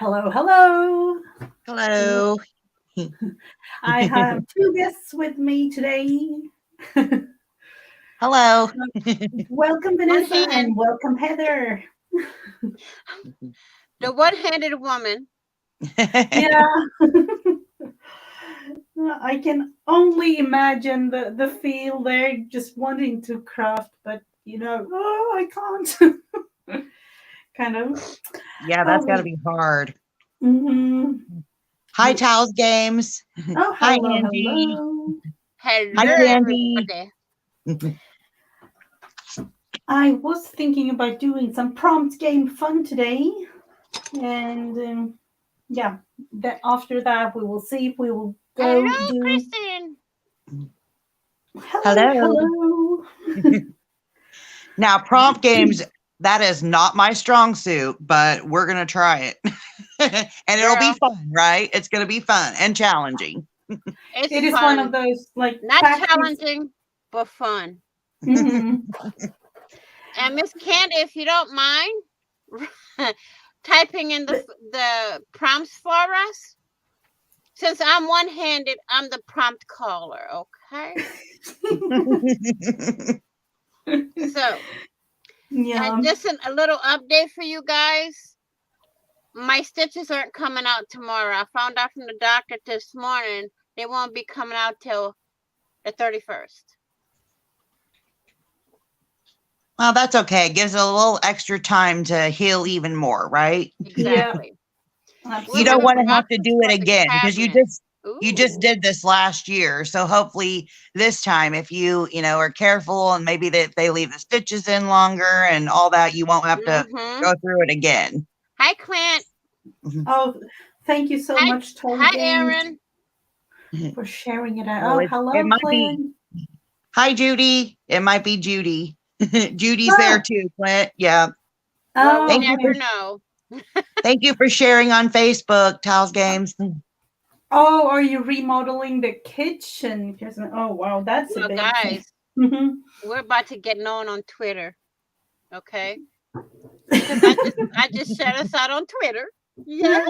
Hello, hello. Hello. I have two guests with me today. Hello. Welcome, One Vanessa, hand, and welcome, Heather. the one-handed woman. Yeah, I can only imagine the feel there, just wanting to craft, but oh, I can't. Kind of. Yeah, Oh, that's got to be hard. mm-hmm. Hi, Towels Games. Oh, Hi, hello, Angie. hello. Hi, Hello, Candy. everybody. I was thinking about doing some prompt game fun today, and yeah, that after that we will see if we will go Hello, do. Kristen. Hello, Hello. hello. Now, prompt games, that is not my strong suit, but we're going to try it. And it'll be Girl, fun, right? It's going to be fun and challenging. it's It is one of fun. those like Not practice. challenging, but fun. Mhm. And Miss Candy, if you don't mind, typing in the prompts for us. Since I'm one-handed, I'm the prompt caller, okay? So, Yeah. and just a little update for you guys. My stitches aren't coming out tomorrow. I found out from the doctor this morning they won't be coming out till the 31st. Well, that's okay. It gives it a little extra time to heal even more, right? Yeah. Exactly. We're You don't Absolutely. want having to have to boxes do for it the again because you cabinet. just Ooh. did this last year. So hopefully this time, if you are careful and maybe that they leave the stitches in longer and all that, you won't have to Mm-hmm. go through it again. Hi, Clint. Oh, thank you so Hi, much, Toll hi, Games, Aaron. for sharing it Oh, out. Oh, it hello, might be. Clint. Hi, Judy. It might be Judy. Judy's there Ah, too, Clint. Yeah. Well, we oh, Thank you for never know. sharing on Facebook, Towels Games. oh, are you remodeling the kitchen? Oh, wow, that's a Well, big thing. guys, Mhm. we're about to get known on Twitter, okay? Because I just shut us out on Twitter. Yeah.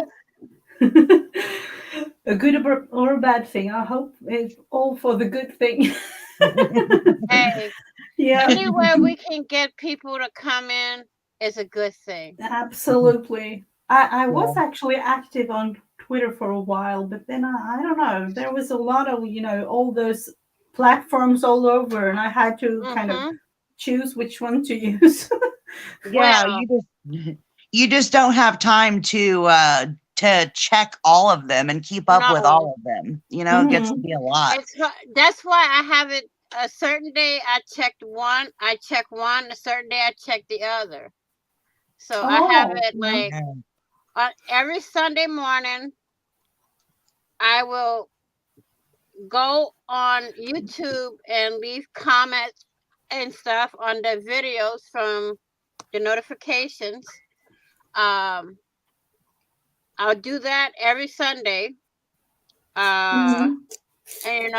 A good or a bad thing. I hope it's all for the good thing. Hey, Yeah, anywhere we can get people to come in is a good thing. absolutely. I Yeah. was actually active on Twitter for a while, but then I don't know. There was a lot of, all those platforms all over, and I had to kind of Mm-hmm. choose which one to use. Yeah, Well, you just don't have time to check all of them and keep up with no. all of them. It gets to Hmm. be a lot. That's why I have it. A certain day I checked one. I check one. A certain day I check the other. So I have Oh, it yeah. like every Sunday morning. I will go on YouTube and leave comments and stuff on the videos from the notifications. Um, I'll do that every Sunday. Hmm. And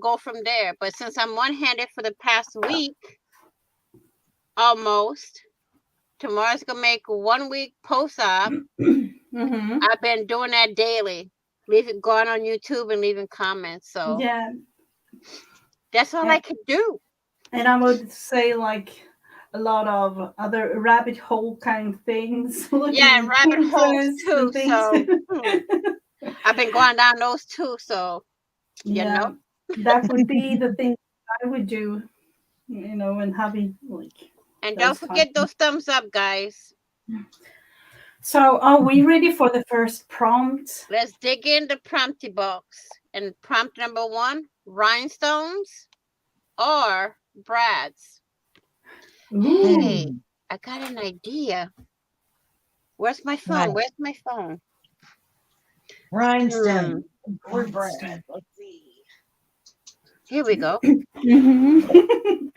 go from there. But since I'm one-handed for the past week, almost, tomorrow's gonna make 1 week post-op. Hmm. I've been doing that daily, going on YouTube and leaving comments. So Yeah, that's all I and, can do. and I would say like a lot of other rabbit hole kind of things, looking Yeah, and in rabbit holes Pinterest too. and things. So I've been going down those too. So you know, Yeah, that would be the thing I would do, and having like and don't those times. forget those thumbs up, guys. So, are we ready for the first prompt? Let's dig in the prompty box. And prompt number 1: rhinestones or brads. Hey, Ooh, Hmm. I got an idea. Where's my phone? Right. Where's my phone? Rhinestone or rhinestone. bread. Let's see. Here we go. Mhm.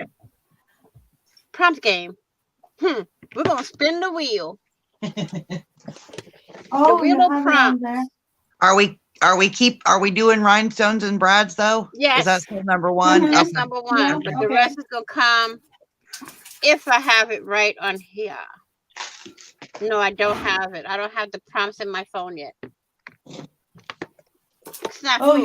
Prompt game. We're gonna spin the wheel. The Oh, wheel you of have it on there. prompts. Are we doing rhinestones and brads though? Is that Yes, still number one? Mhm. that's Okay. number Yeah. one. But the Okay. rest is gonna come if I have it right on here. No, I don't have it. I don't have the prompts in my phone yet. It's not Oh, food.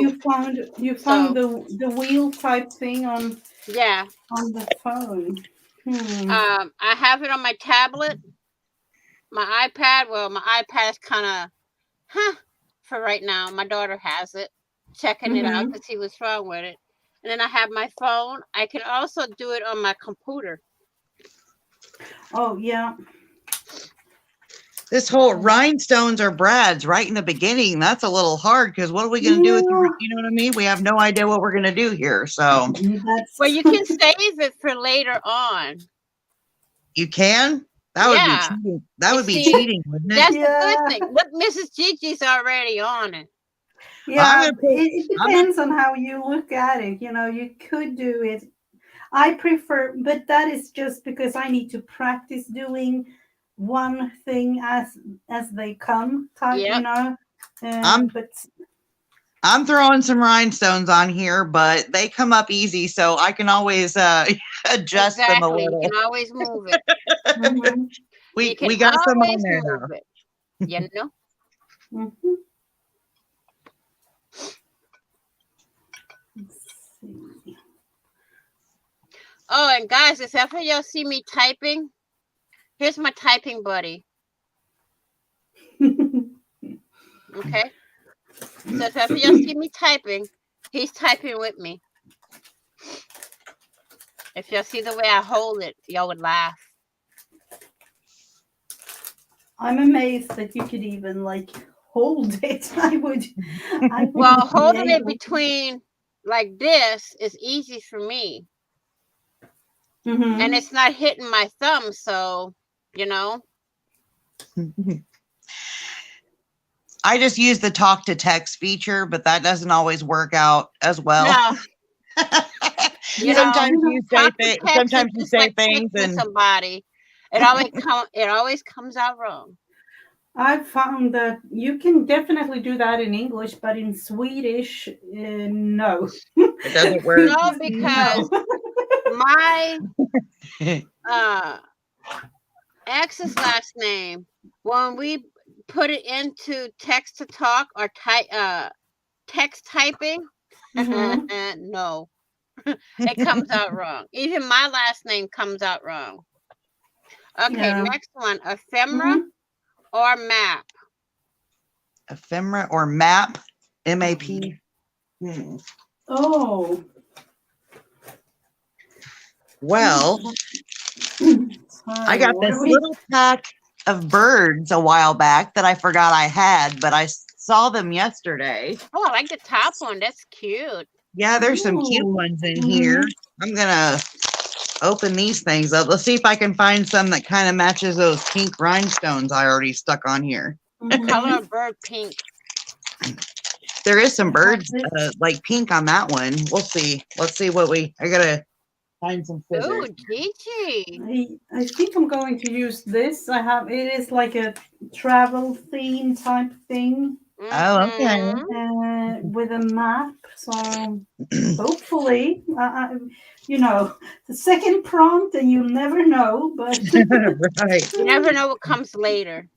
you found the wheel type thing on Yeah. the phone. I have it on my tablet, my iPad. Well, my iPad is kind of, for right now. My daughter has it, checking it out to see what's wrong with it. And then I have my phone. I can also do it on my computer. Oh, yeah. This whole rhinestones or brads right in the beginning, that's a little hard because what are we going to do with the, you know what I mean? We have no idea what we're going to do here. So well, you can save it for later on. You can? That would be cheating. That would be cheating, wouldn't it? That's a good thing. Look, Mrs. Gigi's already on it. Yeah, it depends on how you look at it. You know, you could do it. I prefer, but that is just because I need to practice doing one thing as they come type, you know. But I'm throwing some rhinestones on here, but they come up easy, so I can always adjust them a little. You can always move it. We got some on there now. You know. Let's see. Oh, and guys, if ever y'all see me typing, here's my typing buddy. Okay. So if ever y'all see me typing, he's typing with me. If y'all see the way I hold it, y'all would laugh. I'm amazed that you could even like hold it. I would well, holding it between like this is easy for me. And it's not hitting my thumb, so you know. I just use the talk to text feature, but that doesn't always work out as well. No. Sometimes you say things and somebody. It always comes out wrong. I've found that you can definitely do that in English, but in Swedish, no. It doesn't work. No, because my ex's last name, when we put it into text to talk or text typing, no, it comes out wrong. Even my last name comes out wrong. Okay, next one, ephemera or map. Ephemera or map, M-A-P. Oh. Well, I got this little pack of birds a while back that I forgot I had, but I saw them yesterday. Oh, I like the top one. That's cute. Yeah, there's some cute ones in here. I'm going to open these things up. Let's see if I can find some that kind of matches those pink rhinestones I already stuck on here. The color of bird pink. There is some birds like pink on that one. We'll see. Let's see what I got to find some scissors. Oh, Gigi. I think I'm going to use this. It is like a travel theme type thing. Oh, okay. With a map. So hopefully, you know, the second prompt and you'll never know, but right. You never know what comes later.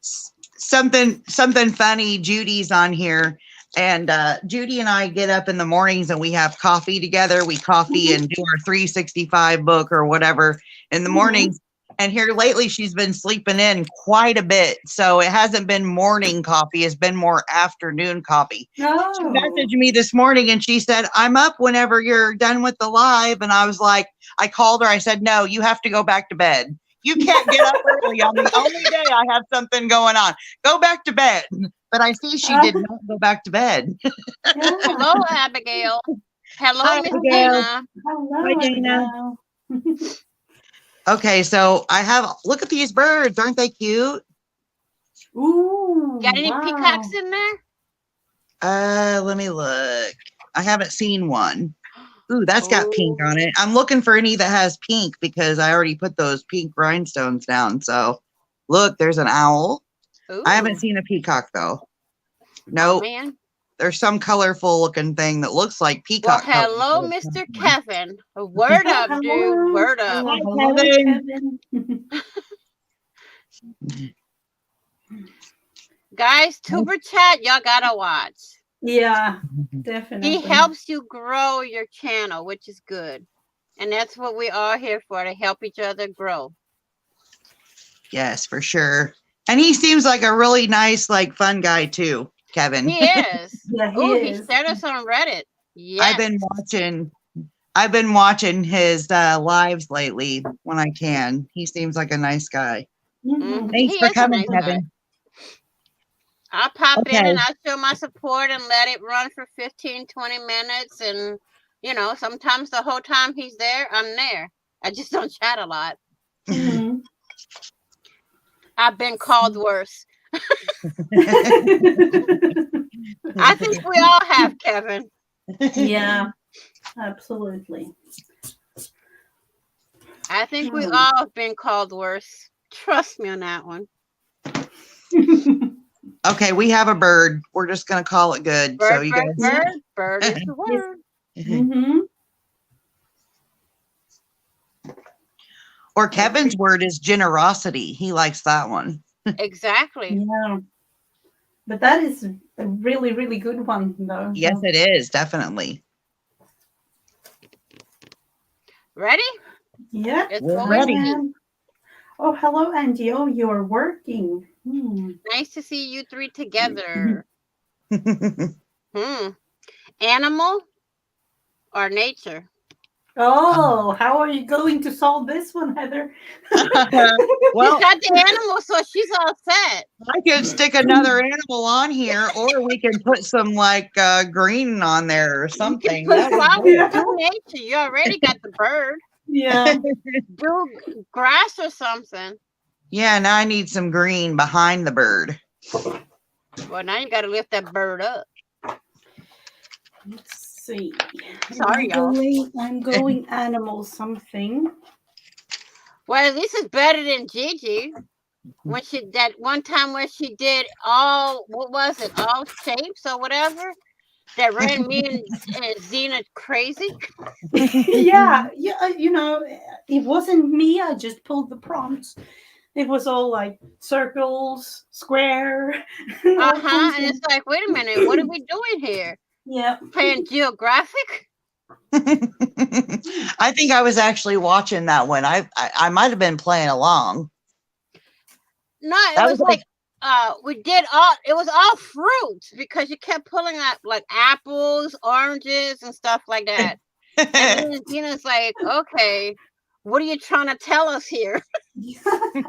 Something funny. Judy's on here. And Judy and I get up in the mornings and we have coffee together. We coffee and do our 365 book or whatever in the mornings. And here lately, she's been sleeping in quite a bit. So it hasn't been morning coffee. It's been more afternoon coffee. Oh. She messaged me this morning and she said, I'm up whenever you're done with the live. And I was like, I called her. I said, no, you have to go back to bed. You can't get up early on the only day I have something going on. Go back to bed. But I see she did not go back to bed. Hello, Abigail. Hello, Hi, Miss Abigail. Dana. Hello, Hi, Dana. Okay, so look at these birds. Aren't they cute? Ooh. Got any peacocks in there? Let me look. I haven't seen one. Ooh, that's got pink on it. I'm looking for any that has pink because I already put those pink rhinestones down. So look, there's an owl. Ooh. I haven't seen a peacock though. Nope. Man. There's some colorful looking thing that looks like peacock. Well, hello, Mr. Kevin. Word up, dude. Word up. Hi, Kevin. Guys, Tuber Chat, y'all gotta watch. Yeah, definitely. He helps you grow your channel, which is good. And that's what we are here for, to help each other grow. Yes, for sure. And he seems like a really nice, like fun guy too, Kevin. He is. Yeah, he Oh, he is. shared us on Reddit. Yes. I've been watching his lives lately when I can. He seems like a nice guy. Mhm. Thanks He for is a coming, nice guy. Kevin. I'll pop in Okay. and I'll show my support and let it run for 15, 20 minutes. And, you know, sometimes the whole time he's there, I'm there. I just don't chat a lot. Mhm. I've been called worse. I think we all have, Kevin. Yeah, absolutely. I think we all have been called worse. Trust me on that one. Okay, we have a bird. We're just gonna call it good. Bird, So you bird, guys. bird. Bird is the word. Mhm. Or Kevin's word is generosity. He likes that one. Exactly. Yeah. But that is a really, really good one, though. Yes, it is, definitely. Ready? Yeah. It's We're what ready. we need. Oh, hello, Andy. Oh, you're working. Nice to see you three together. Animal or nature? Oh, how are you going to solve this one, Heather? Well, She's got the animal, so she's all set. I could stick another animal on here, or we can put some like green on there or something. Put That would flowers, work. do nature. You already got the bird. Yeah. Do grass or something. Yeah, now I need some green behind the bird. Well, now you got to lift that bird up. Let's see. Sorry, y'all. I'm going animal something. Well, at least it's better than Gigi. When she that one time where she did all, what was it, all shapes or whatever, that ran me and Zena crazy. Yeah, you know, it wasn't me. I just pulled the prompts. It was all like circles, square. And it's like, wait a minute, what are we doing here? Yeah. Playing geographic? I think I was actually watching that one. I might have been playing along. No, it was like we did all, it was all fruits because you kept pulling out like apples, oranges, and stuff like that. And then Zena's like, okay, what are you trying to tell us here?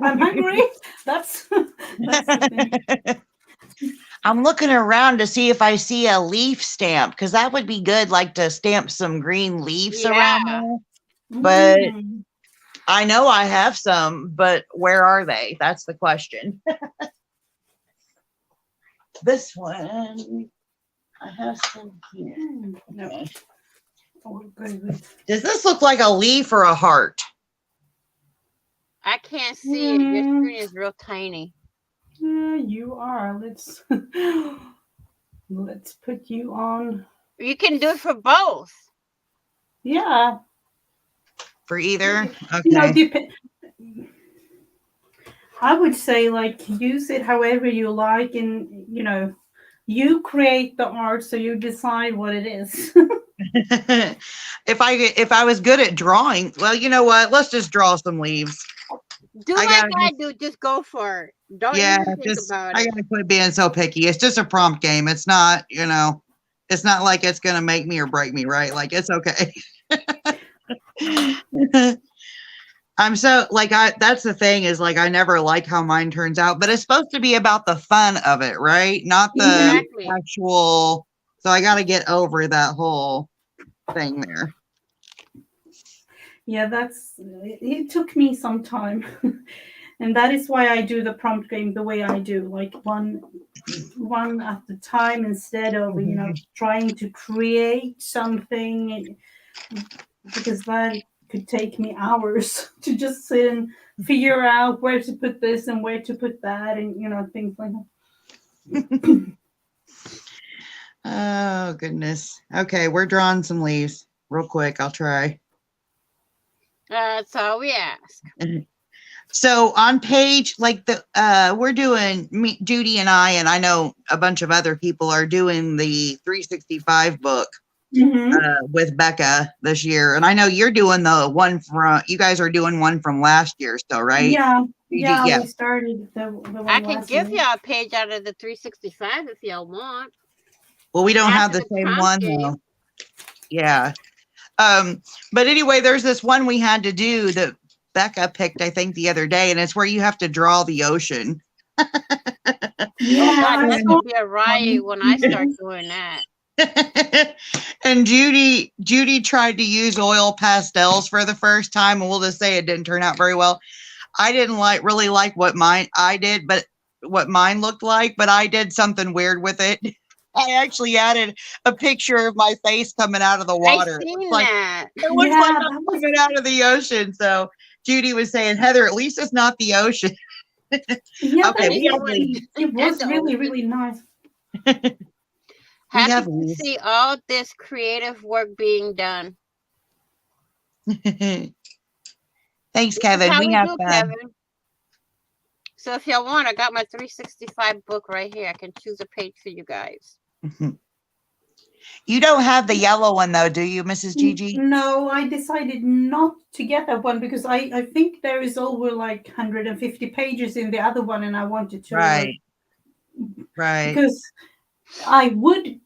I'm hungry. That's the thing. I'm looking around to see if I see a leaf stamp, because that would be good, like to stamp some green leaves around there. But I know I have some, but where are they? That's the question. This one, I have some here. No. Does this look like a leaf or a heart? I can't see it. Your screen is real tiny. You are. Let's put you on. You can do it for both. Yeah. For either? Okay. You know, I would say like use it however you like, and you know, you create the art, so you decide what it is. If I was good at drawing, well, you know what? Let's just draw some leaves. Do like I do. Just go for it. Don't even think about it. I gotta quit being so picky. It's just a prompt game. It's not, you know, it's not like it's gonna make me or break me, right? Like it's okay. I'm so like that's the thing is like I never like how mine turns out, but it's supposed to be about the fun of it, right? Not the actual. So I got to get over that whole thing there. Yeah, it took me some time. And that is why I do the prompt game the way I do, like one at a time instead of, you know, trying to create something, because that could take me hours to just sit and figure out where to put this and where to put that, and you know, things like that. Oh goodness. Okay, we're drawing some leaves real quick. I'll try. That's all we ask. So on page like we're doing Judy and I know a bunch of other people are doing the 365 book with Becca this year, and I know you're doing the one from. You guys are doing one from last year still, right? Yeah, yeah. We started the one I can last give year. y'all a page out of the 365 if y'all want. Well, we don't have After the the same prompt one game. though. Yeah. But anyway, there's this one we had to do that Becca picked, I think, the other day, and it's where you have to draw the ocean. Yeah, God, that's gonna be a riot fun. when I start doing that. And Judy tried to use oil pastels for the first time, and we'll just say it didn't turn out very well. I didn't really like what mine looked like, but I did something weird with it. I actually added a picture of my face coming out of the water. I seen like, that. It looks like I'm coming out of the ocean. So Judy was saying, Heather, at least it's not the ocean. Yeah, okay, it was really, really nice. Happy to see all this creative work being done. Thanks, Kevin. We have fun. Kevin. So if y'all want, I got my 365 book right here. I can choose a page for you guys. You don't have the yellow one though, do you, Mrs. Gigi? No, I decided not to get that one because I think there is over like 150 pages in the other one, and I wanted to. Right. Because I would,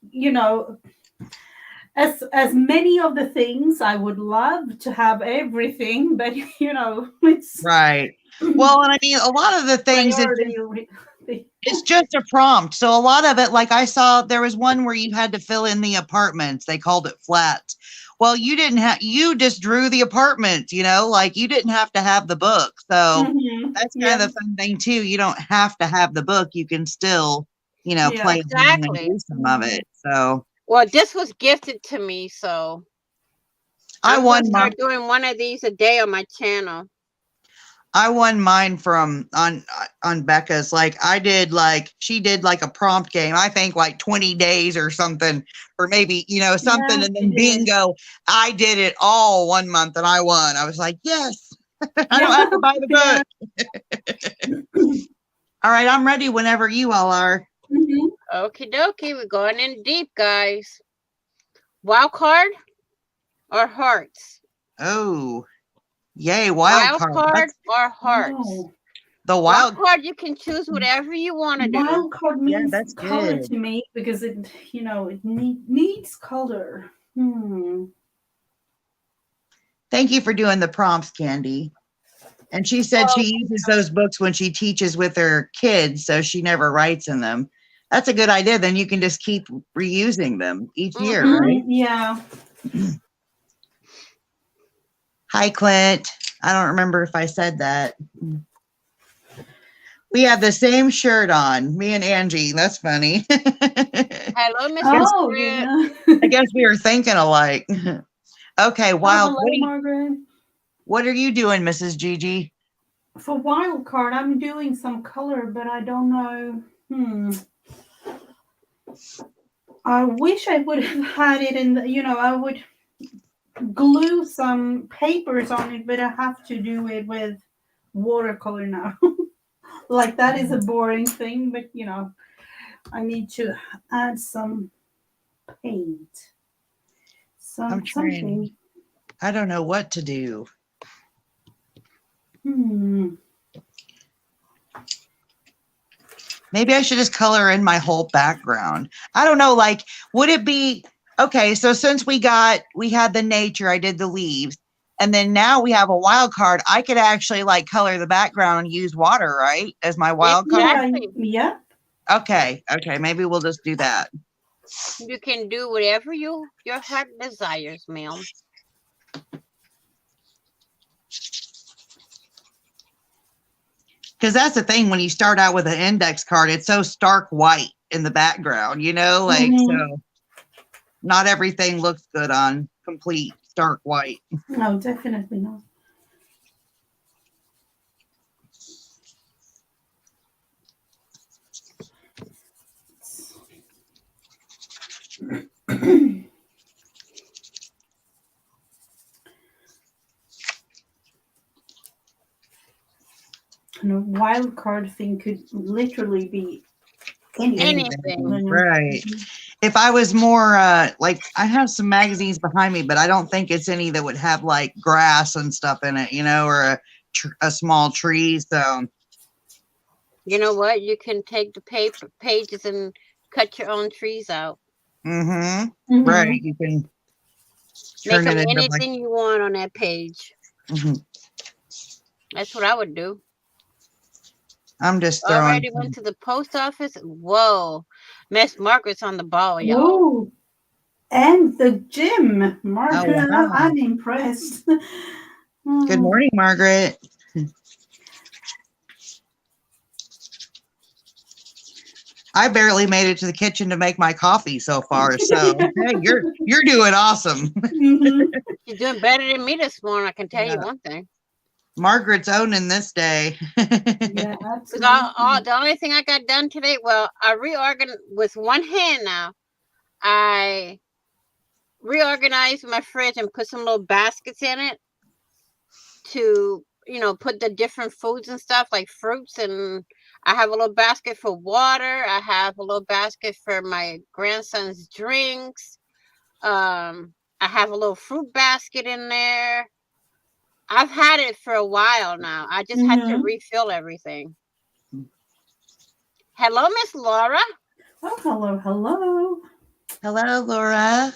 as many of the things I would love to have everything, but it's right. Well, and I mean, a lot of the things it's just a prompt. So a lot of it, like I saw, there was one where you had to fill in the apartments. They called it flats. Well, you just drew the apartments, like you didn't have to have the book. So that's kind of the fun thing too. You don't have to have the book. You can still, play and do some of it. So. Well, this was gifted to me, so I won start doing one of these a day on my channel. I won mine from on Becca's. She did like a prompt game. I think like 20 days or something, or maybe something, and then bingo. I did it all 1 month and I won. I was like, yes, I don't have to buy the book. All right, I'm ready whenever you all are. Okie dokie, we're going in deep, guys. Wild card or hearts? Oh. Yay, wild card or hearts. No. The wild card, you can choose whatever you want to do. Wild card means color to me because it, it needs color. Thank you for doing the prompts, Candy. And she said she uses those books when she teaches with her kids, so she never writes in them. That's a good idea. Then you can just keep reusing them each year, right? Yeah. Hi, Clint. I don't remember if I said that. We have the same shirt on, me and Angie. That's funny. Hello, Mr. Yeah. I guess we were thinking alike. Okay, wild. Hello, Margaret. What are you doing, Mrs. Gigi? For wild card, I'm doing some color, but I don't know. I wish I would have had it in the, I would glue some papers on it, but I have to do it with watercolor now. Like that is a boring thing, but I need to add some paint. I'm trying. Something. I don't know what to do. Maybe I should just color in my whole background. I don't know, would it be okay? So since we had the nature, I did the leaves, and then now we have a wild card. I could actually color the background and use water, right? As my wild card. Yeah. Okay. Maybe we'll just do that. You can do whatever your heart desires, ma'am. Because that's the thing, when you start out with an index card, it's so stark white in the background, so not everything looks good on complete stark white. No, definitely not. wild card thing could literally be anything. Anything. Right. If I was more like, I have some magazines behind me, but I don't think it's any that would have like grass and stuff in it, or a small tree. So You know what? You can take the pages and cut your own trees out. Right. You can Make turn them it into anything you want on that page. That's what I would do. I'm just throwing. Already went to the post office. Whoa, Miss Margaret's on the ball, y'all. Whoa. And the gym, Margaret. Oh, wow. I'm impressed. Good morning, Margaret. I barely made it to the kitchen to make my coffee so far. So hey, you're doing awesome. She's doing better than me this morning. I can tell you one thing. Margaret's owning this day. Yeah, absolutely. The only thing I got done today, well, I reorganized with one hand now. I reorganized my fridge and put some little baskets in it to, put the different foods and stuff like fruits, and I have a little basket for water. I have a little basket for my grandson's drinks. I have a little fruit basket in there. I've had it for a while now. I just had to refill everything. Hello, Miss Laura. Oh, hello, hello. Hello, Laura.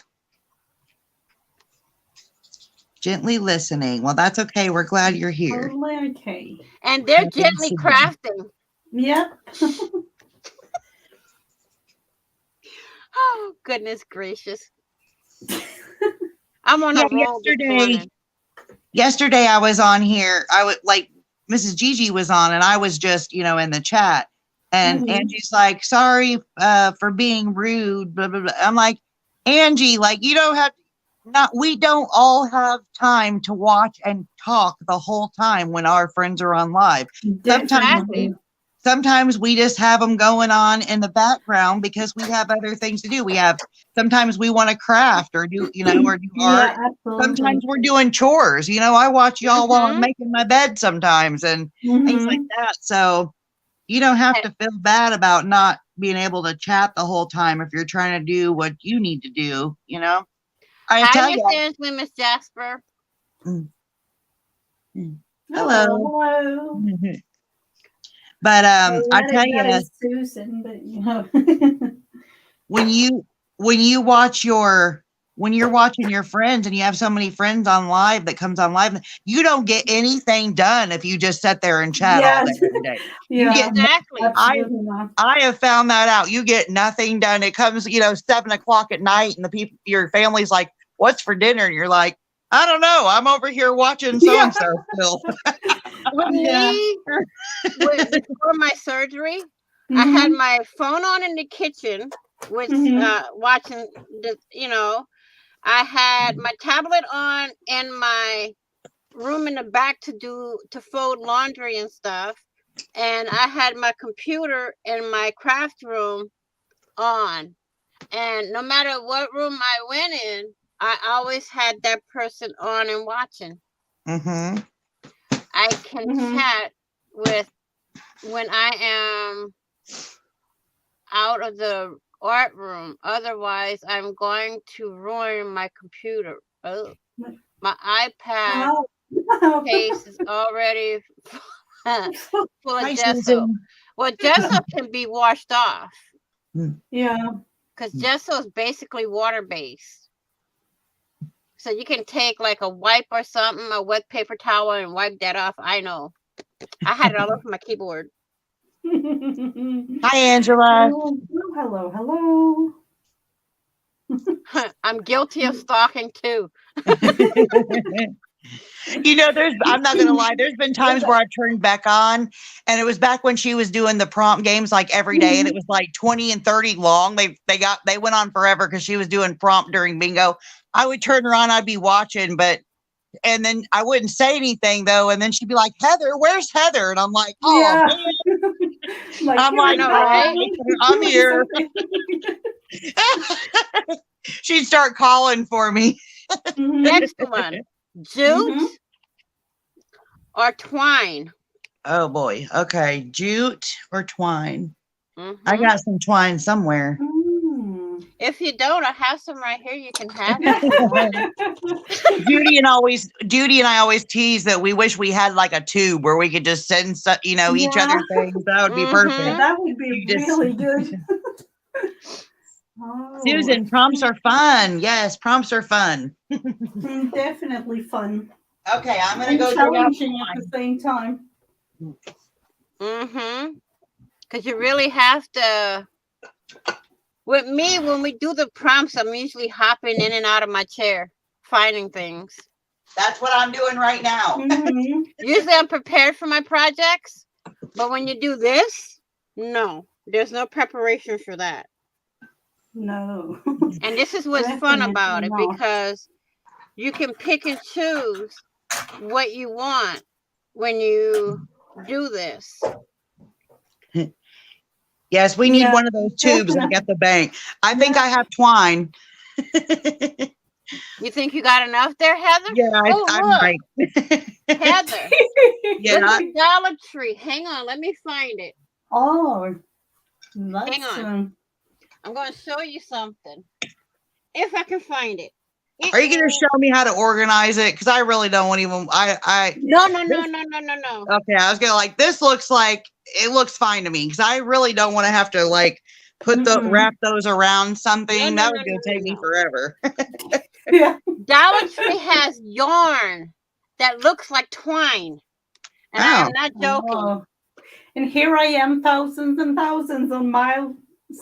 Gently listening. Well, that's okay. We're glad you're here. Totally okay. And they're gently crafting. Yep. Oh, goodness gracious. I'm on a roll this morning. Yesterday I was on here. I would like Mrs. Gigi was on, and I was just, in the chat. And Angie's like, sorry for being rude. Blah, blah, blah. I'm like, Angie, like you don't have we don't all have time to watch and talk the whole time when our friends are on live. Sometimes we just have them going on in the background because we have other things to do. Sometimes we want to craft or do, or do art. Absolutely. Sometimes we're doing chores. I watch y'all while I'm making my bed sometimes and things like that. So you don't have to feel bad about not being able to chat the whole time if you're trying to do what you need to do, Hi, Miss Angela, Miss Jasper. Hello. Hello. But I tell you, Susan, but when you're watching your friends and you have so many friends on live that comes on live, you don't get anything done if you just sit there and chat all day every day. Exactly. I have found that out. You get nothing done. It comes, 7:00 at night, and your family's like, "What's for dinner?" And you're like, "I don't know. I'm over here watching so and so still." With me, before my surgery, I had my phone on in the kitchen, which watching the, I had my tablet on in my room in the back to fold laundry and stuff, and I had my computer in my craft room on, and no matter what room I went in, I always had that person on and watching. I can chat when I am out of the art room. Otherwise, I'm going to ruin my computer. Oh, my iPad case is already full of gesso. Well, gesso can be washed off. Yeah. Because gesso is basically water-based. So you can take like a wipe or something, a wet paper towel, and wipe that off. I know. I had it all over my keyboard. Hi, Angela. Hello, hello. I'm guilty of stalking too. I'm not gonna lie, there's been times where I've turned back on, and it was back when she was doing the prompt games like every day, and it was like 20 and 30 long. They went on forever because she was doing prompt during bingo. I would turn her on, I'd be watching, and then I wouldn't say anything though, and then she'd be like, "Heather, where's Heather?" And I'm like, "Oh man." I'm like, right? I'm here. She'd start calling for me. Next one, jute or twine? Oh boy. Okay. Jute or twine? I Mm-hmm. got some twine somewhere. Mm. If you don't, I have some right here. You can have it if you want it. Judy and I always tease that we wish we had like a tube where we could just send, each Yeah. other things. That would be Mhm. perfect. That would be You just- really good. Oh, Susan, prompts are fun. Yes, prompts are fun. definitely fun Okay, I'm gonna and go dig out challenging at the same time. Mm-hmm. Because you really have to. With me, when we do the prompts, I'm usually hopping in and out of my chair, finding things. That's what I'm doing right now. Mhm. Usually I'm prepared for my projects, but when you do this, no, there's no preparation for that. No. And this is what's fun about it, Definitely not. because you can pick and choose what you want when you do this. Yes, we need Yeah, one of those tubes like definitely. at the bank. I think I have twine. You think you got enough there, Heather? Yeah, I'm look, right. Heather, Yeah. look at Dollar Tree. Hang on, let me find it. Oh, that's Hang on. I'm going to show you something. If I can find it. Are you going to show me how to organize it? Because I really don't want even. No. Okay, I was gonna this looks like it looks fine to me because I really don't want to have to put wrap those around something. No, That was gonna take me forever. Yeah. Dollar Tree has yarn that looks like twine. And I am not joking. Oh. And here I am, thousands and thousands on miles.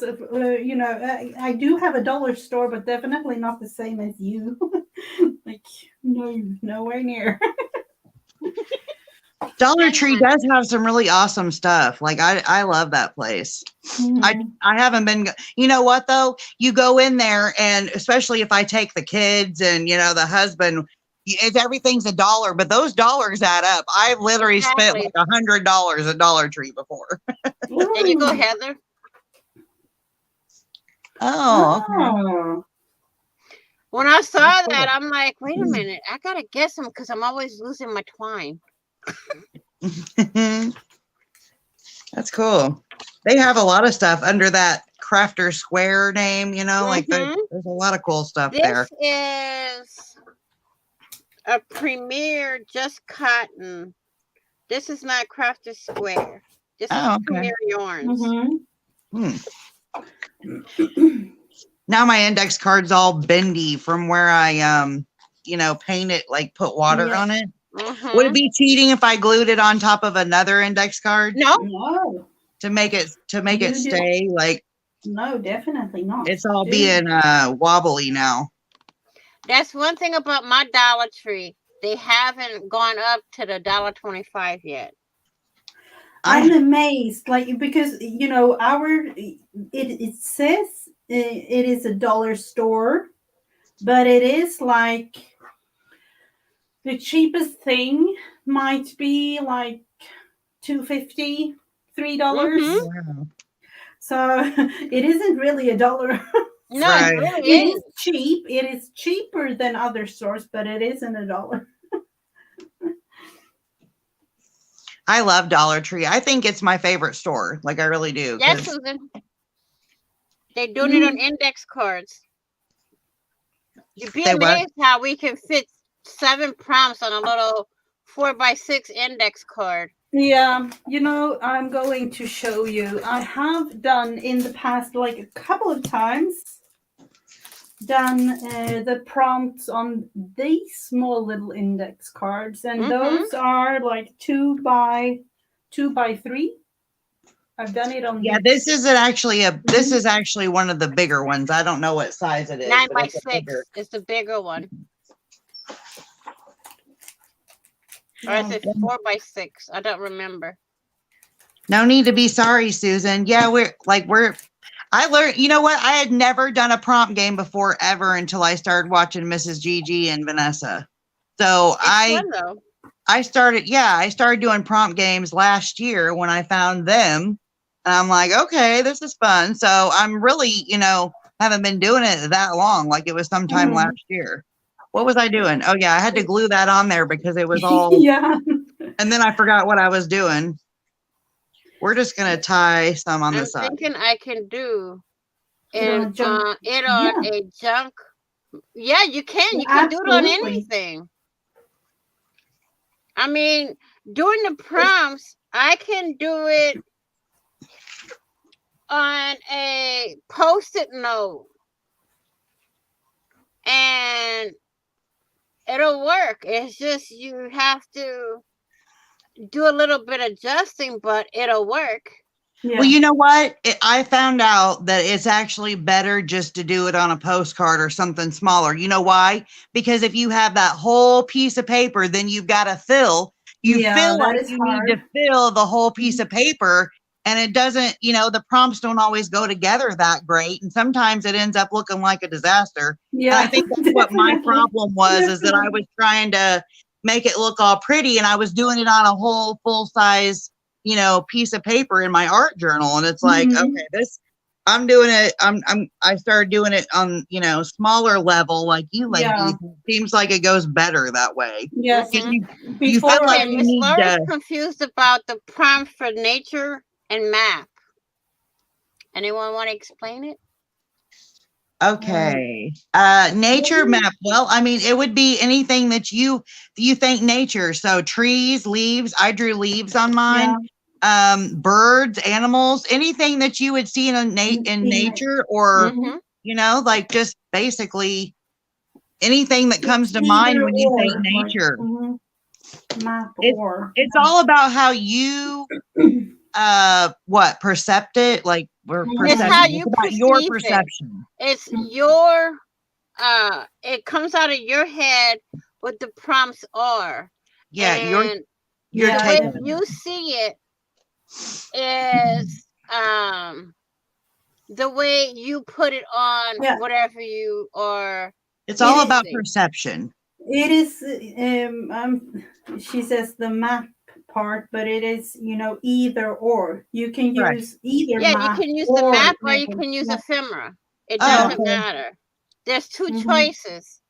I do have a dollar store, but definitely not the same as you. No, nowhere near. Dollar Tree does have some really awesome stuff. I love that place. Mm-hmm. I haven't been. You know what though? You go in there, and especially if I take the kids and the husband, everything's $1, but those dollars add up. I've literally spent like $100 at Dollar Tree before. There you go, Heather. Oh. Okay. When I saw that, I'm like, wait a minute, I gotta get some because I'm always losing my twine. That's cool. They have a lot of stuff under that Crafter Square name, there's a lot of cool stuff there. This is a Premier Just Cotton. This is not Crafter Square. This is Premier Yarns. Now my index card's all bendy from where I paint it, put water on it. Would it be cheating if I glued it on top of another index card? No. To make it stay No, definitely not. It's all being wobbly now. That's one thing about my Dollar Tree. They haven't gone up to the $1.25 yet. I'm amazed, because it says it is a dollar store, but it is the cheapest thing might be $2.50, $3. Wow. So it isn't really $1. No, Right. it really It is. is cheap. It is cheaper than other stores, but it isn't $1. I love Dollar Tree. I think it's my favorite store. I really do. Yes, Susan. They're doing it on index cards. You'd be amazed how we can fit 7 prompts on a little 4x6 index card. Yeah, I'm going to show you. I have done in the past, a couple of times, done the prompts on these small little index cards, and those are 2x3. I've done it on. Yeah, this is actually one of the bigger ones. I don't know what size it is. 9x6 is the bigger one. Or is it 4x6? I don't remember. No need to be sorry, Susan. Yeah, I learned, you know what? I had never done a prompt game before ever until I started watching Mrs. Gigi and Vanessa. So I started doing prompt games last year when I found them. And I'm like, okay, this is fun. So I'm really, haven't been doing it that long. It was sometime last year. What was I doing? Oh yeah, I had to glue that on there because it was all And then I forgot what I was doing. We're just going to tie some on the I'm side. thinking I can do It on and junk. it on Yeah. a junk. Yeah, you can. Yeah, You can do it on absolutely. anything. I mean, during the prompts, I can do it on a post-it note. And it'll work. It's just you have to do a little bit adjusting, but it'll work. Yeah. Well, you know what? I found out that it's actually better just to do it on a postcard or something smaller. You know why? Because if you have that whole piece of paper, then you've got to fill. You Yeah, feel that like is you need to hard. fill the whole piece of paper, and it doesn't, the prompts don't always go together that great. And sometimes it ends up looking like a disaster. And Yeah, I think that's what my definitely. problem was, is that I Definitely. was trying to make it look all pretty, and I was doing it on a whole full size piece of paper in my art journal. And it's like, Mhm. okay, I'm doing it. I started doing it on, smaller level like you ladies. Yeah. It seems like it goes better that way. Yes. You feel like Okay, you Miss need Laura's to. confused about the prompt for nature and map. Anyone want to explain it? Okay. Nature map. Well, I mean, it would be anything that you think nature. So trees, leaves. I drew leaves on mine. Birds, animals, anything that you would see in nature, or like just basically anything that comes to mind when you think nature. Map It's all about how you percept it, like It's how you about your perceive it. perception. It's your it comes out of your head what the prompts are. Yeah, and your the take way on it. you see it is the way you put it on whatever you are. It's all about perception. It is she says the map part, but it is either or. You can use either map, you can use the map or you can use ephemera. It doesn't matter. There's two choices.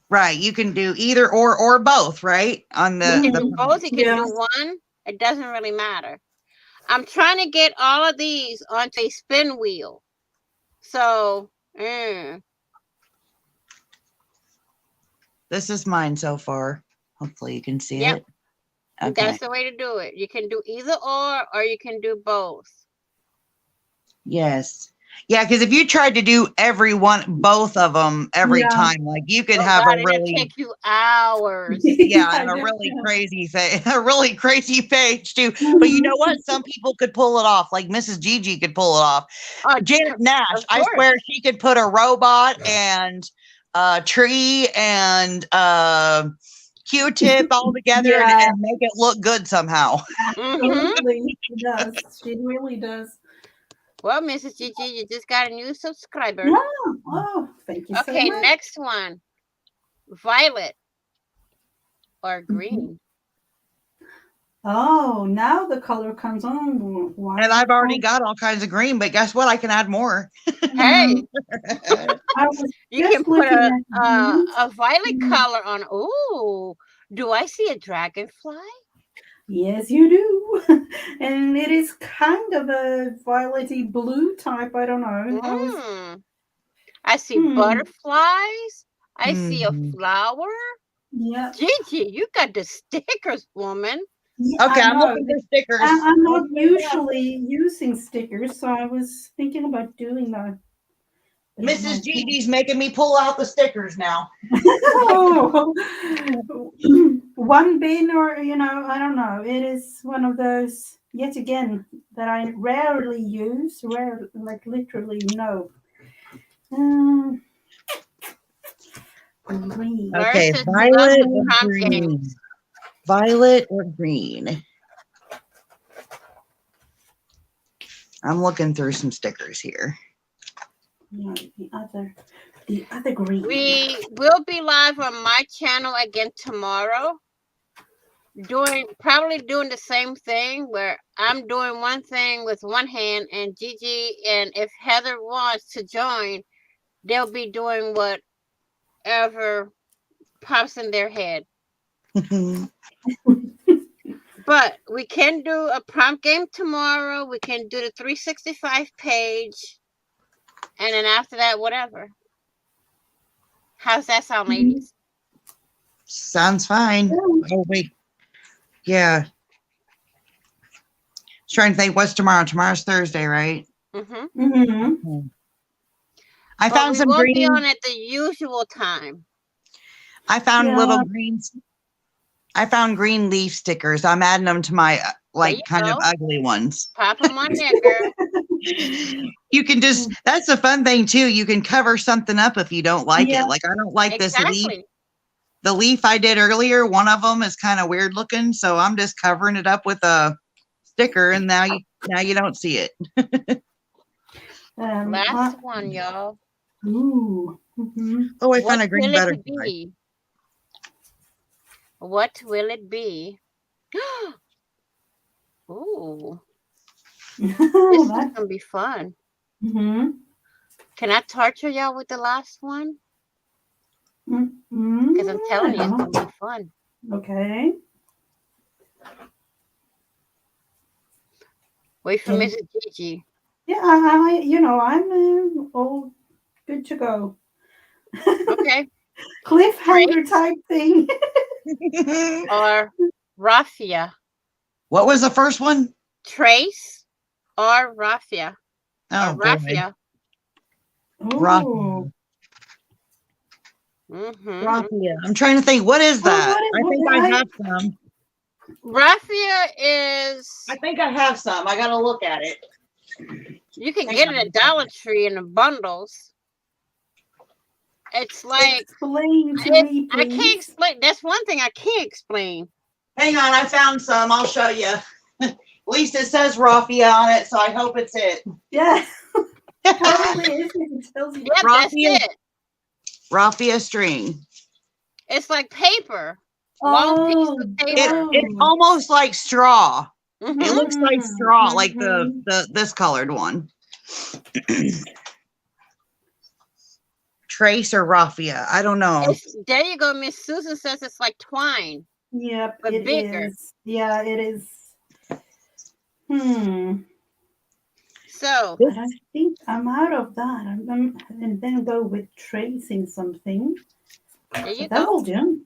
Right, you can do either or both, right? On you can do both. You can do Yes. one. It doesn't really matter. I'm trying to get all of these onto a spin wheel. So, this is mine so far. Hopefully you can see it. Okay. That's the way to do it. You can do either or you can do both. Yes. Yeah, because if you tried to do both of them every time, like you could have a really take you hours. And a really crazy thing, a really crazy page too. But you know what? Some people could pull it off. Like Mrs. Gigi could pull it off. Janet Nash, I swear she could put a robot and a tree and Q-tip all together and make it look good somehow. Absolutely, she does. She really does. Well, Mrs. Gigi, you just got a new subscriber. Yeah. Oh, thank you so much. Okay, next one. Violet or green. Oh, now the color comes on. Wow. And I've already got all kinds of green, but guess what? I can add more. Hey, you can put a violet color on. Oh, do I see a dragonfly? Yes, you do. And it is kind of a violety blue type. I don't know. I see butterflies. I see a flower. Yeah. Gigi, you got the stickers, woman. Yeah, okay, I'm looking for stickers. I'm not usually using stickers, so I was thinking about doing that. Mrs. Gigi's making me pull out the stickers now. Oh, one bin, or I don't know. It is one of those yet again that I rarely use. Like literally no. Green. Okay, violet or green. Violet or green. I'm looking through some stickers here. No, the other green. We will be live on my channel again tomorrow. Probably doing the same thing where I'm doing one thing with one hand and Gigi, and if Heather wants to join, they'll be doing whatever pops in their head. But But we can do a prompt game tomorrow. We can do the 365 page. And then after that, whatever. How's that sound, ladies? Sounds fine. Oh, wait. Yeah. Just trying to think, what's tomorrow? Tomorrow's Thursday, right? Mm-hmm. Mm-hmm. I found some we won't green. be on at the usual time. I found Yeah. little greens. I found green leaf stickers. I'm adding them to my like kind of ugly ones. Pop them on there, girl. You can just, that's the fun thing too. You can cover something up if you don't like Yeah. it. Like I don't like this leaf. Exactly. The leaf I did earlier, one of them is kind of weird looking. So I'm just covering it up with a sticker and now you don't see it. Last one, y'all. Ooh. Mm-hmm. Oh, I found a green butterfly. Be? What will it be? Ooh. This is going to be fun. Mm-hmm. Can I torture y'all with the last one? Mm-hmm. Because I'm telling you, it's going to be fun. Okay. Wait for Mrs. Gigi. Yeah, I'm all good to go. Okay. Cliffhanger type thing. Or raffia. What was the first one? Trace or raffia. Oh, or raffia. Ooh. Mm-hmm. Raffia. I'm trying to think. What is that? I think I have some. Raffia is. I think I have some. I gotta look at it. You can get it at Dollar Tree in the bundles. It's like. Explain to me, please. I can't explain. That's one thing I can't explain. Hang on, I found some. I'll show you. At least it says raffia on it, so I hope it's it. Yeah. Totally is. It tells you. Yep, Raffia, that's it. Raffia string. It's like paper. Long piece of paper. It's almost like straw. Mm-hmm. It looks like straw, like the this colored one. Trace or raffia? I don't know. There you go. Miss Susan says it's like twine. Yep, but it bigger. is. Yeah, it is. So But I think I'm out of that. And then go with tracing something. there you That go. will do.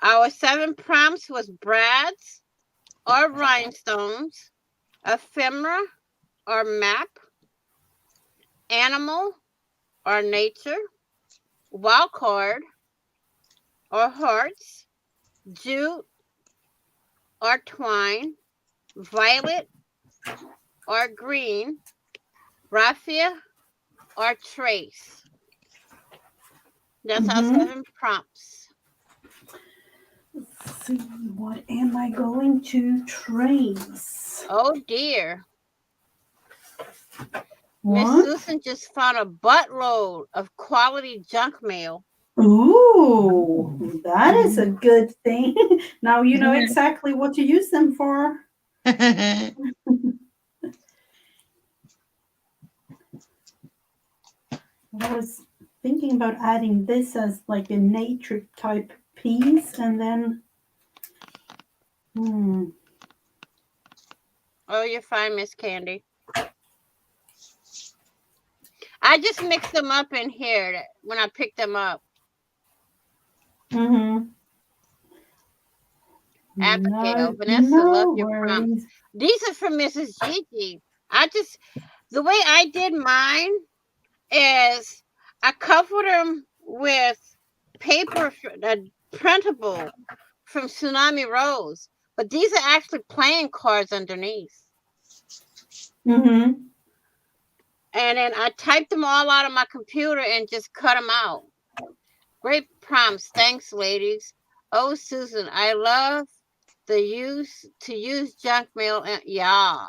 Our 7 prompts was brads or rhinestones, ephemera or map, animal or nature, wild card or hearts, jute or twine, violet or green, raffia or trace. That's our 7 prompts. Let's see, what am I going to trace? Oh dear. What? Miss Susan just found a buttload of quality junk mail. Ooh, that is a good thing. Now you know exactly what to use them for. I was thinking about adding this as like a nature type piece and then Oh, you're fine, Miss Candy. I just mixed them up in here when I picked them up. Abigail, Vanessa, love your prompts. These are from Mrs. Gigi. The way I did mine is I covered them with paper, printable from Tsunami Rose. But these are actually playing cards underneath. And then I typed them all out of my computer and just cut them out. Great prompts. Thanks, ladies. Oh, Susan, I love the use junk mail. Yeah.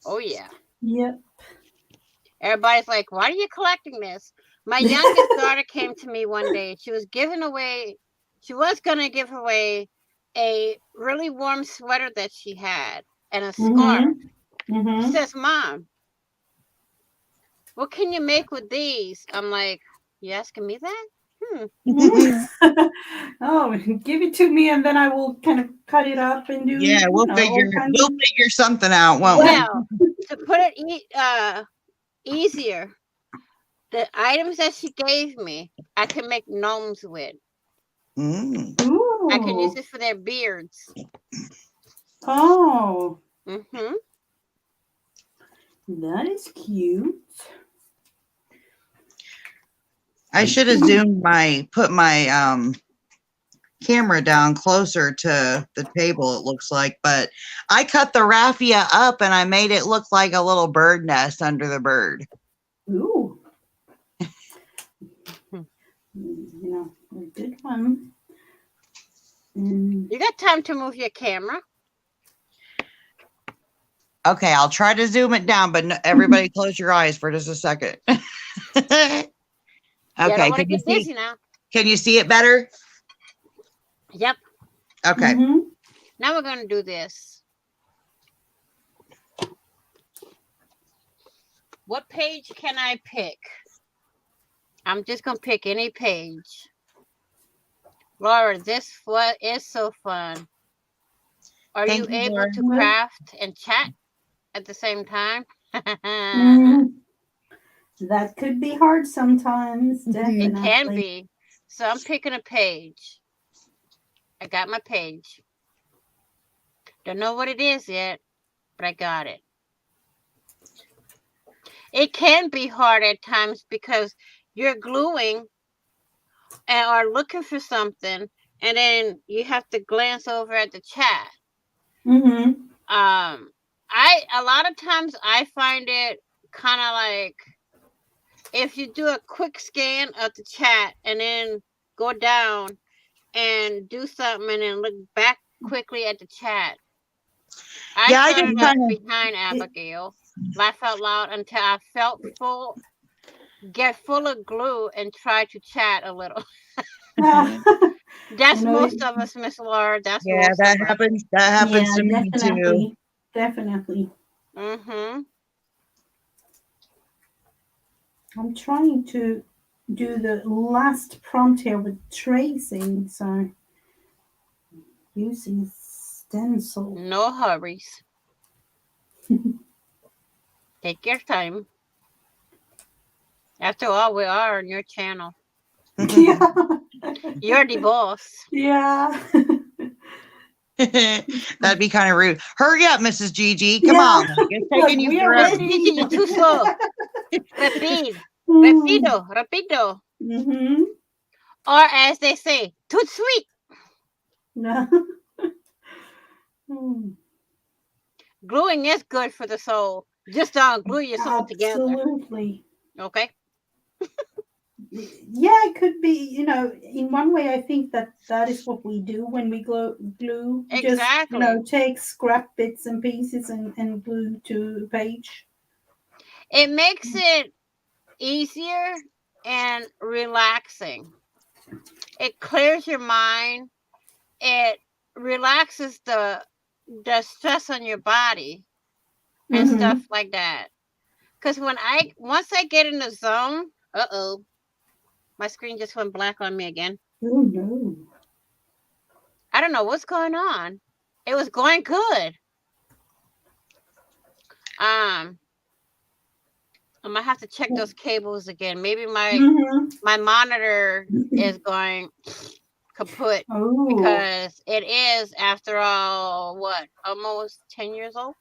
Oh, yeah. Yep. Everybody's like, why are you collecting this? My youngest daughter came to me one day. She was going to give away a really warm sweater that she had and a scarf. She says, Mom, what can you make with these? I'm like, you asking me that? Oh, give it to me, and then I will kind of cut it up and do. Yeah, we'll figure something out, won't Well, to put it easier, the items that she gave me, I can make gnomes with. we? I can use it for their beards. Oh. Mm-hmm. That is cute. I should have put my camera down closer to the table, it looks like, but I cut the raffia up and I made it look like a little bird nest under the bird. Ooh. A good one. You got time to move your camera? Okay, I'll try to zoom it down, but everybody close your eyes for just a second. Okay, I don't want to get dizzy now. Can you see it better? Yep. Okay. Now we're going to do this. What page can I pick? I'm just going to pick any page. Laura, this is so fun. Are you able to craft and chat at the same time? That could be hard sometimes. Definitely. It can be. So I'm picking a page. I got my page. Don't know what it is yet, but I got it. It can be hard at times because you're gluing and are looking for something, and then you have to glance over at the chat. A lot of times I find it kind of like if you do a quick scan of the chat and then go down and do something and then look back quickly at the chat. I started up behind Abigail, laugh out loud until I felt get full of glue and try to chat a little. That's most of us, Miss Laura. That happens. That happens to me too. Definitely. I'm trying to do the last prompt here with tracing, so using stencil. No hurries. Take your time. After all, we are on your channel. Yeah. You're the boss. Yeah. That'd be kind of rude. Hurry up, Mrs. Gigi. Come on. It's taking you forever. Gigi, you're too slow. Rapido. Or as they say, too sweet. Gluing is good for the soul. Just don't glue your soul together. Absolutely. Okay. Yeah, it could be, in one way I think that is what we do when we glue. Exactly. Just, take scrap bits and pieces and glue to a page. It makes it easier and relaxing. It clears your mind. It relaxes the stress on your body and stuff like that. Because once I get in the zone, my screen just went black on me again. Oh no. I don't know what's going on. It was going good. I'm gonna have to check those cables again. Maybe my monitor is going kaput because it is, after all, almost 10 years old.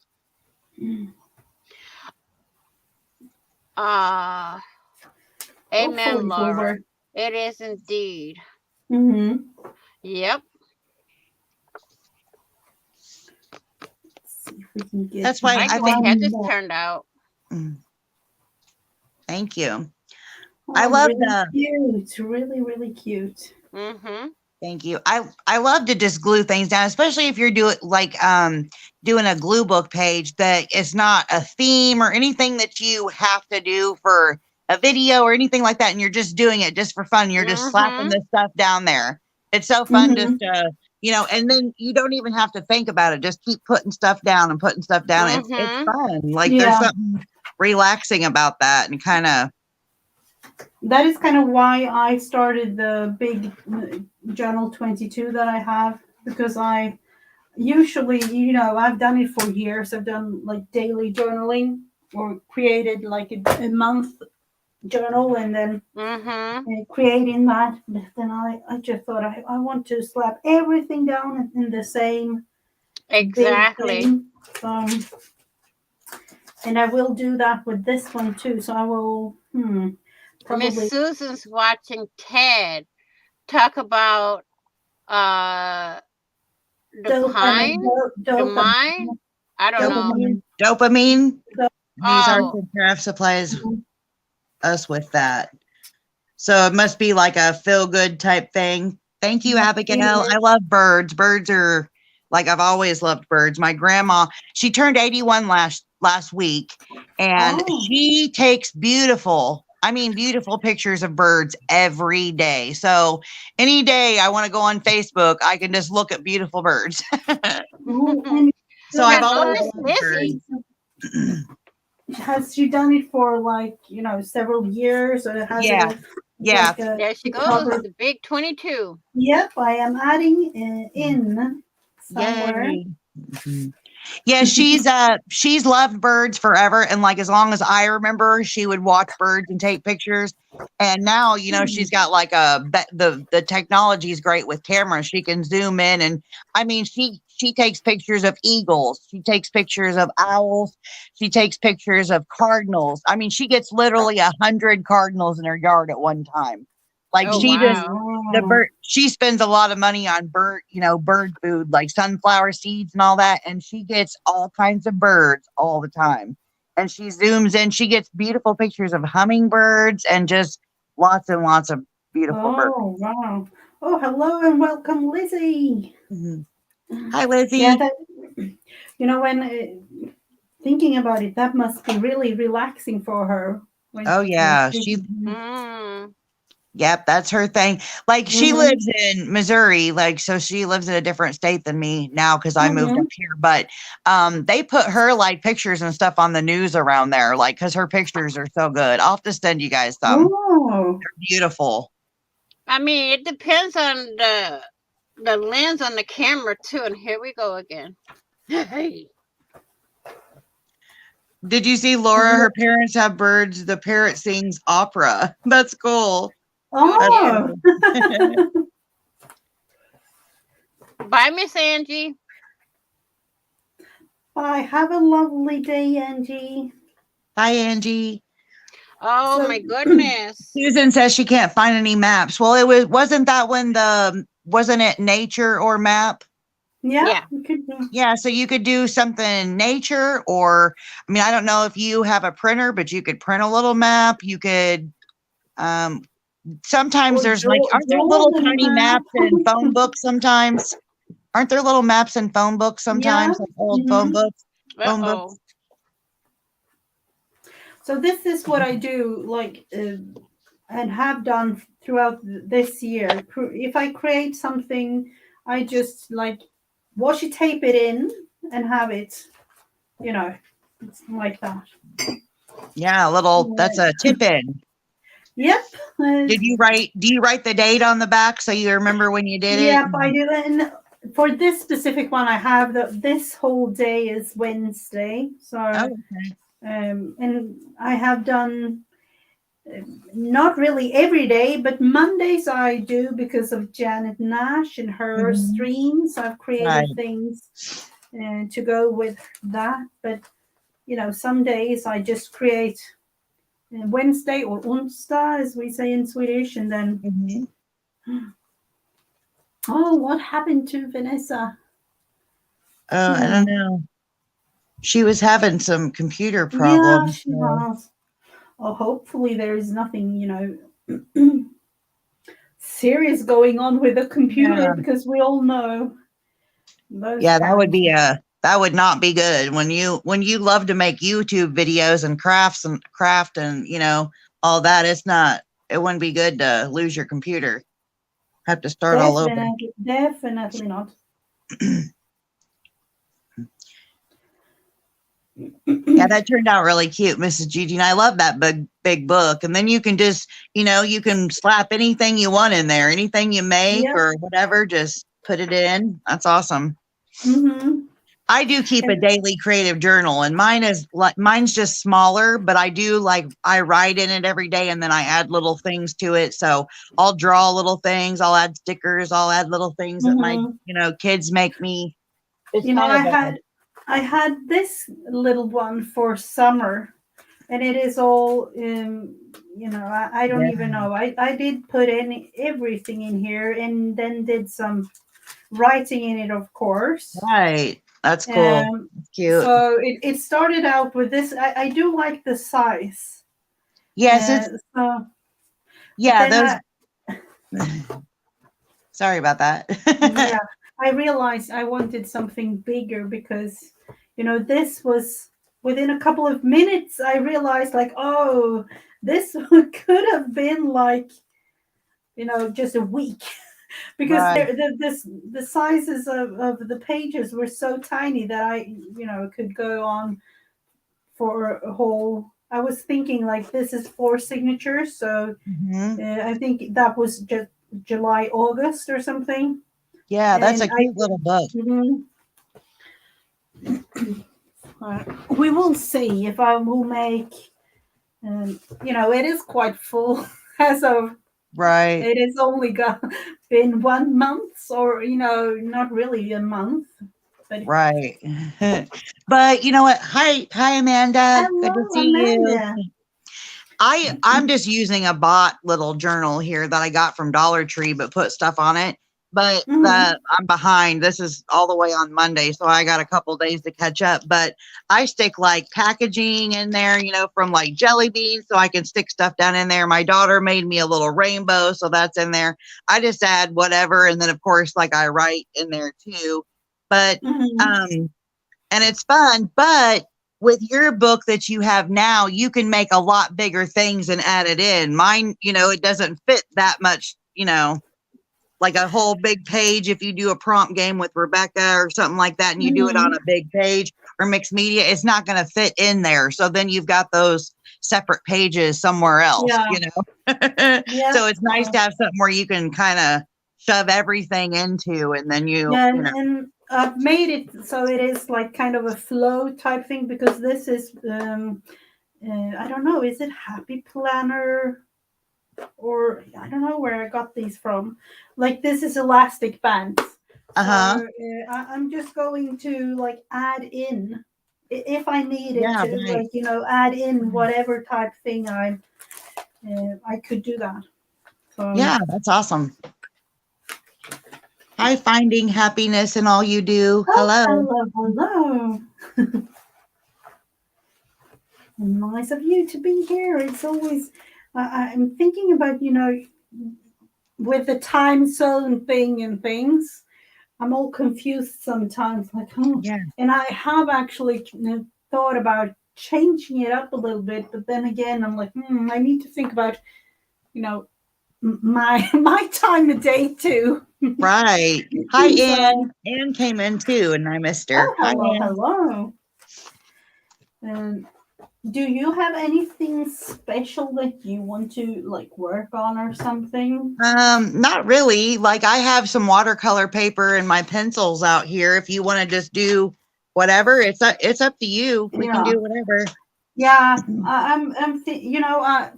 Amen, Laura. It is indeed. Yep. That's why I think that just turned out. Thank you. I love that. Cute. Really, really cute. Thank you. I love to just glue things down, especially if you're doing a glue book page that is not a theme or anything that you have to do for a video or anything like that, and you're just doing it just for fun. You're just slapping this stuff down there. It's so fun just to, and then you don't even have to think about it. Just keep putting stuff down and putting stuff down. It's fun. Like there's something relaxing about that, and kind of that is kind of why I started the big journal 22 that I have, because I usually, I've done it for years. I've done like daily journaling or created like a month journal and then creating that. But then I just thought I want to slap everything down in the same big Exactly. thing. And I will do that with this one too. So I will Miss probably Susan's watching Ted talk about the pine, the mine. I don't know. Dopamine. These arts Oh, and craft supplies us with that. So it must be like a feel good type thing. Thank you, Abigail. I love birds. Birds are like, I've always loved birds. My grandma, she turned 81 last week, and she takes beautiful pictures of birds every day. So any day I want to go on Facebook, I can just look at beautiful birds. So I've always loved birds. Has she done it for like several years, or has it? Yeah. Like there she goes, the big 22. Yep, I am adding in somewhere. Yay. Yeah, she's loved birds forever, and like as long as I remember, she would watch birds and take pictures. And now, she's got like the technology is great with cameras. She can zoom in, and I mean, she takes pictures of eagles. She takes pictures of owls. She takes pictures of cardinals. I mean, she gets literally 100 cardinals in her yard at one time. Like the bird, she spends a lot of money on bird food, like sunflower seeds and all that. And she gets all kinds of birds all the time. And she zooms in, she gets beautiful pictures of hummingbirds and just lots and lots of beautiful birds. Oh, wow. Oh, hello and welcome, Lizzie. Hi, Lizzie. Yeah, when thinking about it, that must be really relaxing for her. Oh, yeah. Yep, that's her thing. Like she lives in Missouri, like so she lives in a different state than me now because I moved up here. But they put her like pictures and stuff on the news around there, like because her pictures are so good. I'll have to send you guys some. Oh. They're beautiful. I mean, it depends on the lens on the camera too. And here we go again. Hey. Did you see Laura? Her parents have birds. The parrot sings opera. That's cool. Oh. Bye, Miss Angie. Bye. Have a lovely day, Angie. Bye, Angie. Oh my goodness. Susan says she can't find any maps. Well, wasn't that when wasn't it nature or map? Yeah. Yeah, so you could do something nature, or I mean, I don't know if you have a printer, but you could print a little map. You could sometimes there's like, aren't there little tiny maps in phone books sometimes? Aren't there little maps in phone books sometimes, like old phone books? Phone books. So this is what I do, like, and have done throughout this year. If I create something, I just like washi tape it in and have it, it's like that. Yeah, that's a tip in. Yep. Do you write the date on the back so you remember when you did it? Yep, I do. And for this specific one, I have this whole day is Wednesday. So, and I have done not really every day, but Mondays I do because of Janet Nash and her streams. I've created things to go with that. But, some days I just create Wednesday or onsdag, as we say in Swedish, and then oh, what happened to Vanessa? Oh, I don't know. She was having some computer problems. Yeah, she was. Oh, hopefully there is nothing, serious going on with the computer, because we all know those. Yeah, that would not be good when you love to make YouTube videos and craft and all that. It wouldn't be good to lose your computer. Have to start all over. Definitely not. Yeah, that turned out really cute, Mrs. Judy. And I love that big book. And then you can just, you can slap anything you want in there, anything you make Yep. or whatever, just put it in. That's awesome. Mm-hmm. I do keep a And daily creative journal, and mine's just smaller, but I write in it every day, and then I add little things to it. So I'll draw little things, I'll add stickers, I'll add little things that my mm-hmm. kids make me. It's You know, kind of I had this little one for summer, and it is all I don't yeah, even know. I did put in everything in here, and then did some writing in it, of course. right. That's cool. Um, That's cute. so it started out with this. I do like the size. Yes, it's So, but yeah. then Those. Sorry about that. yeah, I realized I wanted something bigger because, this was within a couple of minutes. I realized, like, oh, this could have been like, just a week because Right. the sizes of the pages were so tiny that I, could go on for a whole. I was thinking like this is 4 signatures, so Mhm. I think that was just July, August or something. Yeah, that's And a cute little book. mhm. We will see if I will make. It is quite full as of. Right. It has only been 1 month, or not really a month. But Right. But you know what? Hi, Amanda. Good to hello, see you. Amanda. I'm just using a bot little journal here that I got from Dollar Tree, but put stuff on it. But Mhm. I'm behind. This is all the way on Monday, so I got a couple days to catch up. But I stick like packaging in there, from like jelly beans, so I can stick stuff down in there. My daughter made me a little rainbow, so that's in there. I just add whatever, and then of course, like I write in there too. But Mhm. um, and it's fun. But with your book that you have now, you can make a lot bigger things and add it in. Mine, it doesn't fit that much, like a whole big page. If you do a prompt game with Rebecca or something like that, and you do it on Mhm. a big page or mixed media, it's not going to fit in there. So then you've got those separate pages somewhere else, Yeah. Yeah. So it's nice to have something where you can kind of shove everything into, and then Yeah, and I've made it so it is like kind of a flow type thing because this is I don't know, is it Happy Planner, or I don't know where I got these from. Like this is elastic bands. So uh-huh. I'm just going to like add in if I needed Yeah, to, right. like add in whatever type thing I could do that. So Yeah, that's awesome. Hi, finding happiness in all you do. oh, Hello. hello. Nice of you to be here. It's always, I'm thinking about, with the time zone thing and things, I'm all confused sometimes. Like, oh, Yeah. and I have actually thought about changing it up a little bit, but then again, I'm like, I need to think about, my my time of day too. Right. Hi, So, Ann. Ann came in too, and I missed her. oh, Hi, hello, Ann. hello. Um, do you have anything special that you want to like work on or something? Not really. Like I have some watercolor paper and my pencils out here. If you want to just do whatever, it's up to you. We can Yeah, do whatever. yeah.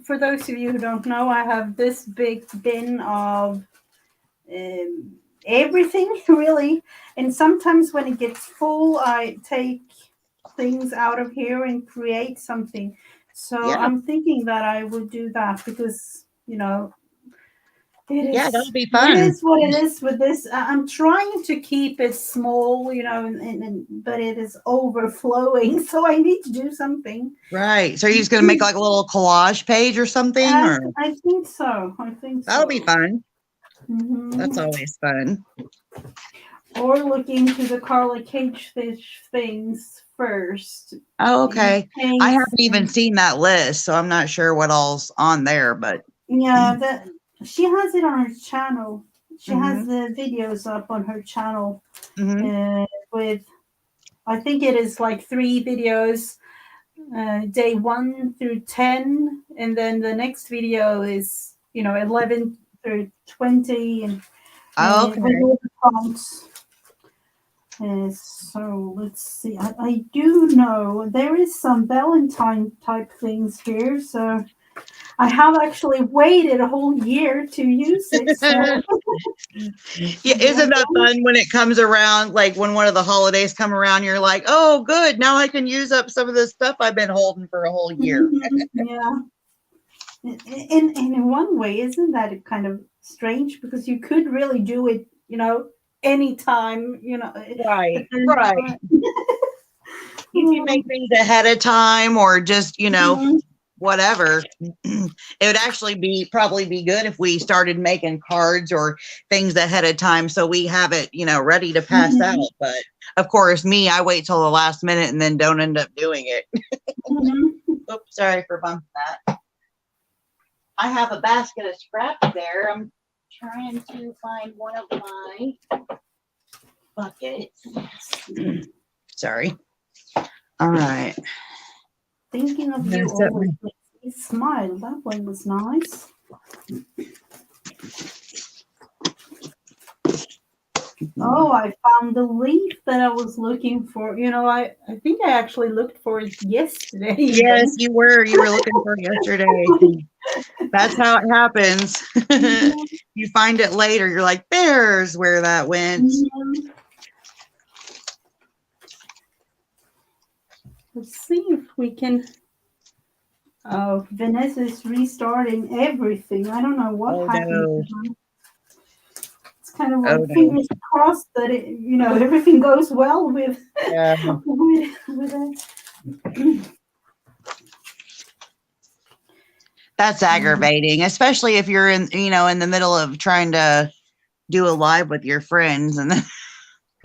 For those of you who don't know, I have this big bin of um, everything really, and sometimes when it gets full, I take things out of here and create something. So Yeah. I'm thinking that I would do that because Yeah, that'll be it fun. is what it is with this. I'm trying to keep it small, but it is overflowing, so I need to do something. Right. So you're just gonna make like a little collage page or something, or I think so. I think that'll so. be fun. That's Hmm. always fun. Or look into the Carla Cage fish things first. Oh, He okay. I paints, haven't even and seen that list, so I'm not sure what all's on there, but yeah, she has it on her channel. She has hmm the videos up on her channel hmm with I think it is like 3 videos, day 1 through 10, and then the next video is 11 through 20, and Okay. with all the prompts. So let's see. I do know there is some Valentine type things here, so I have actually waited a whole year to use it. So Yeah, isn't that fun when it comes around? Like when one of the holidays come around, you're like, oh, good. Now I can use up some of this stuff I've been holding for a whole year. yeah. In one way, isn't that kind of strange? Because you could really do it, anytime, Right, but then, right. You can make things ahead of time or just, whatever. It would actually probably be good if we started making cards or things ahead of time so we have it, ready to pass out. But of course, I wait till the last minute and then don't end up doing it. Oops, sorry for bumping that. I have a basket of scraps there. I'm trying to find one of my buckets. Sorry. All right. Thinking of you always makes me smile. That one was nice. Oh, I found the leaf that I was looking for. I think I actually looked for it yesterday. Yes, you were. You were looking for it yesterday. That's how it happens. You find it later. You're like, there's where that went. Let's see if we can. Oh, Vanessa's restarting everything. I don't know what happened. No. It's kind of like fingers crossed that everything goes well with with it. That's aggravating, especially if you're in the middle of trying to do a live with your friends and then,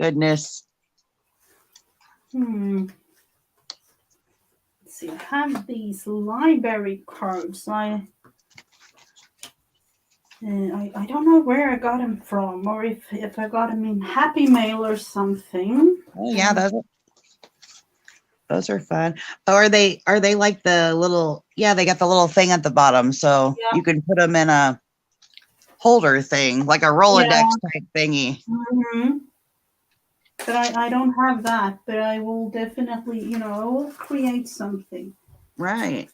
goodness. Let's see, I have these library cards. I don't know where I got them from, or if I got them in Happy Mail or something. Oh yeah, those are fun. Are they like the little? Yeah, they got the little thing at the bottom, so you can put them in a holder thing, like a Rolodex type thingy. But I don't have that. But I will definitely, I will create something. Right.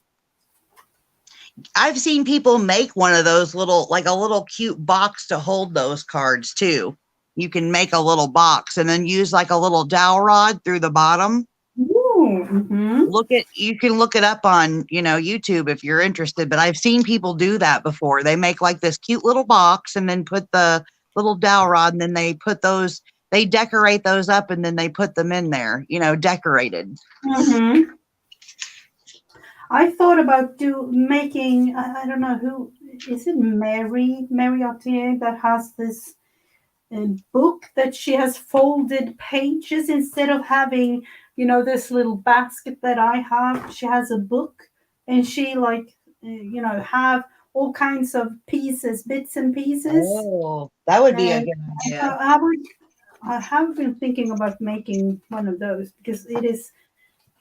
I've seen people make one of those like a little cute box to hold those cards too. You can make a little box and then use like a little dowel rod through the bottom. You can look it up on, YouTube if you're interested, but I've seen people do that before. They make like this cute little box and then put the little dowel rod and then they decorate those up and then they put them in there, decorated. I thought about making, I don't know who, is it Mary Autier that has this book that she has folded pages instead of having, this little basket that I have. She has a book and she have all kinds of bits and pieces. Oh, that would be a good idea. I have been thinking about making one of those because it is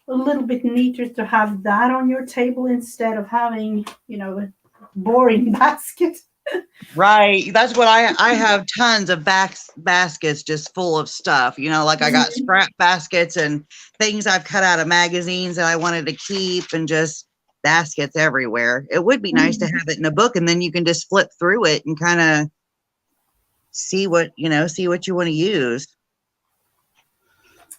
a little bit neater to have that on your table instead of having, a boring basket. Right. That's what I have tons of baskets just full of stuff, like I got scrap baskets and things I've cut out of magazines that I wanted to keep and just baskets everywhere. It would be nice to have it in a book and then you can just flip through it and kind of see what you want to use.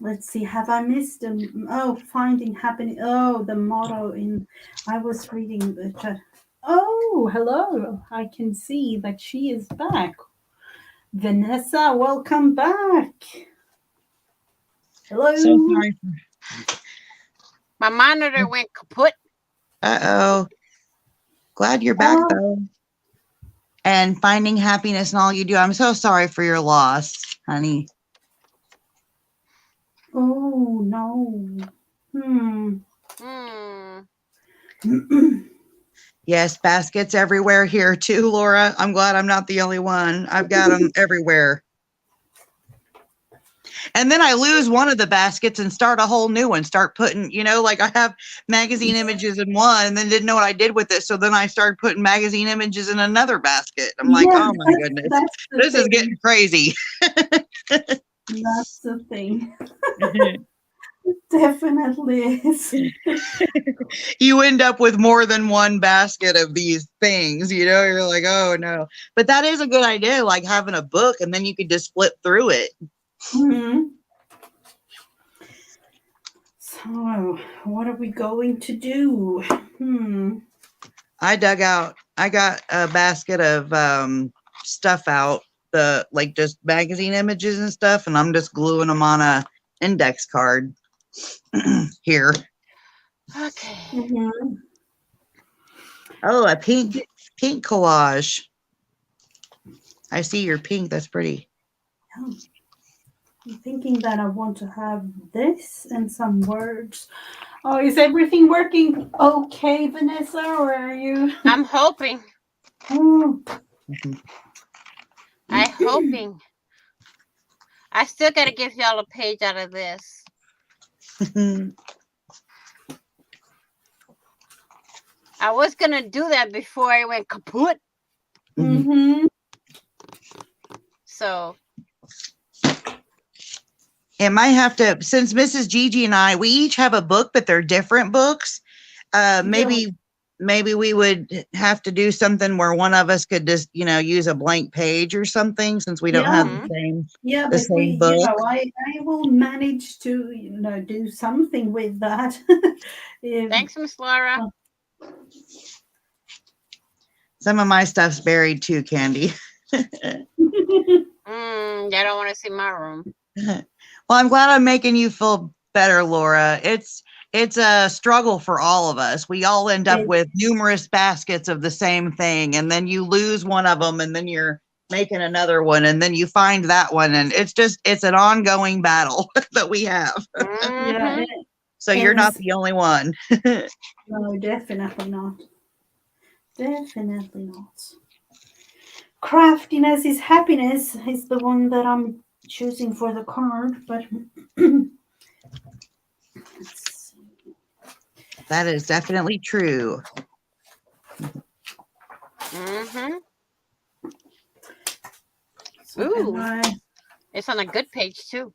Let's see, have I missed them? Oh, finding happiness. Oh, the motto I was reading the chat. Oh, hello. I can see that she is back. Vanessa, welcome back. Hello. So sorry. My monitor went kaput. Uh-oh. Glad you're back, though. And finding happiness in all you do. I'm so sorry for your loss, honey. Oh, no. Yes, baskets everywhere here too, Laura. I'm glad I'm not the only one. I've got them everywhere. And then I lose one of the baskets and start a whole new one. Start putting, like I have magazine images in one and then didn't know what I did with it. So then I started putting magazine images in another basket. I'm like, oh my goodness, this is getting crazy. That's the thing. It definitely is. You end up with more than one basket of these things, you're like, oh no. But that is a good idea, like having a book and then you could just flip through it. Mm-hmm. So, what are we going to do? I got a basket of stuff out, just magazine images and stuff, and I'm just gluing them on a index card here. Okay. Mm-hmm. Oh, a pink collage. I see your pink. That's pretty. I'm thinking that I want to have this and some words. Oh, is everything working okay, Vanessa, or are you? I'm hoping. Oh. I'm hoping. I still got to give y'all a page out of this. I was going to do that before I went kaput. Mm-hmm. So. It might have to, since Mrs. Gigi and I, we each have a book, but they're different books. Maybe we would have to do something where one of us could just, use a blank page or something, since we don't have the same. Yeah, the but same book. I will manage to, do something with that. Thanks, Miss Laura. Some of my stuff's buried too, Candy. I don't want to see my room. Well, I'm glad I'm making you feel better, Laura. It's a struggle for all of us. We all end up with numerous baskets of the same thing, and then you lose one of them, and then you're making another one, and then you find that one, and it's an ongoing battle that we have. Yeah. So you're not the only one. No, definitely not. Definitely not. Craftiness is happiness is the one that I'm choosing for the card, but let's see. That is definitely true. Ooh, it's on a good page too.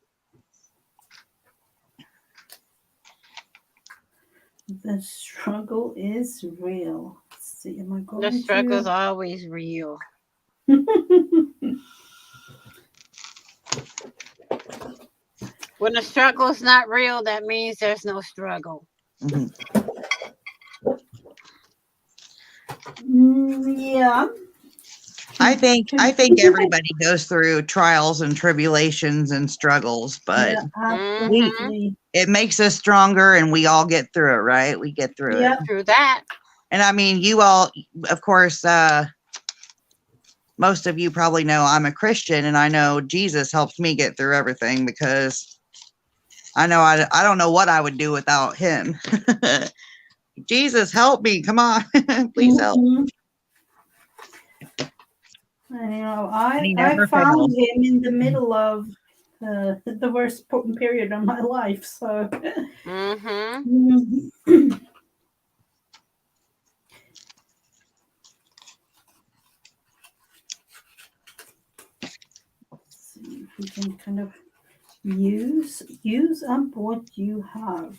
The struggle is real. Let's see, am I going The struggle's always real. When the struggle is not real, that means there's no struggle. Yeah. I think everybody goes through trials and tribulations and struggles, but it makes us stronger, and we all get through it, right? We get through it. Through that. And I mean, you all, of course, most of you probably know I'm a Christian, and I know Jesus helps me get through everything, because I know I don't know what I would do without him. Jesus, help me. Come on. Please help. I found him in the middle of the worst period of my life. So, see if we can kind of use up what you have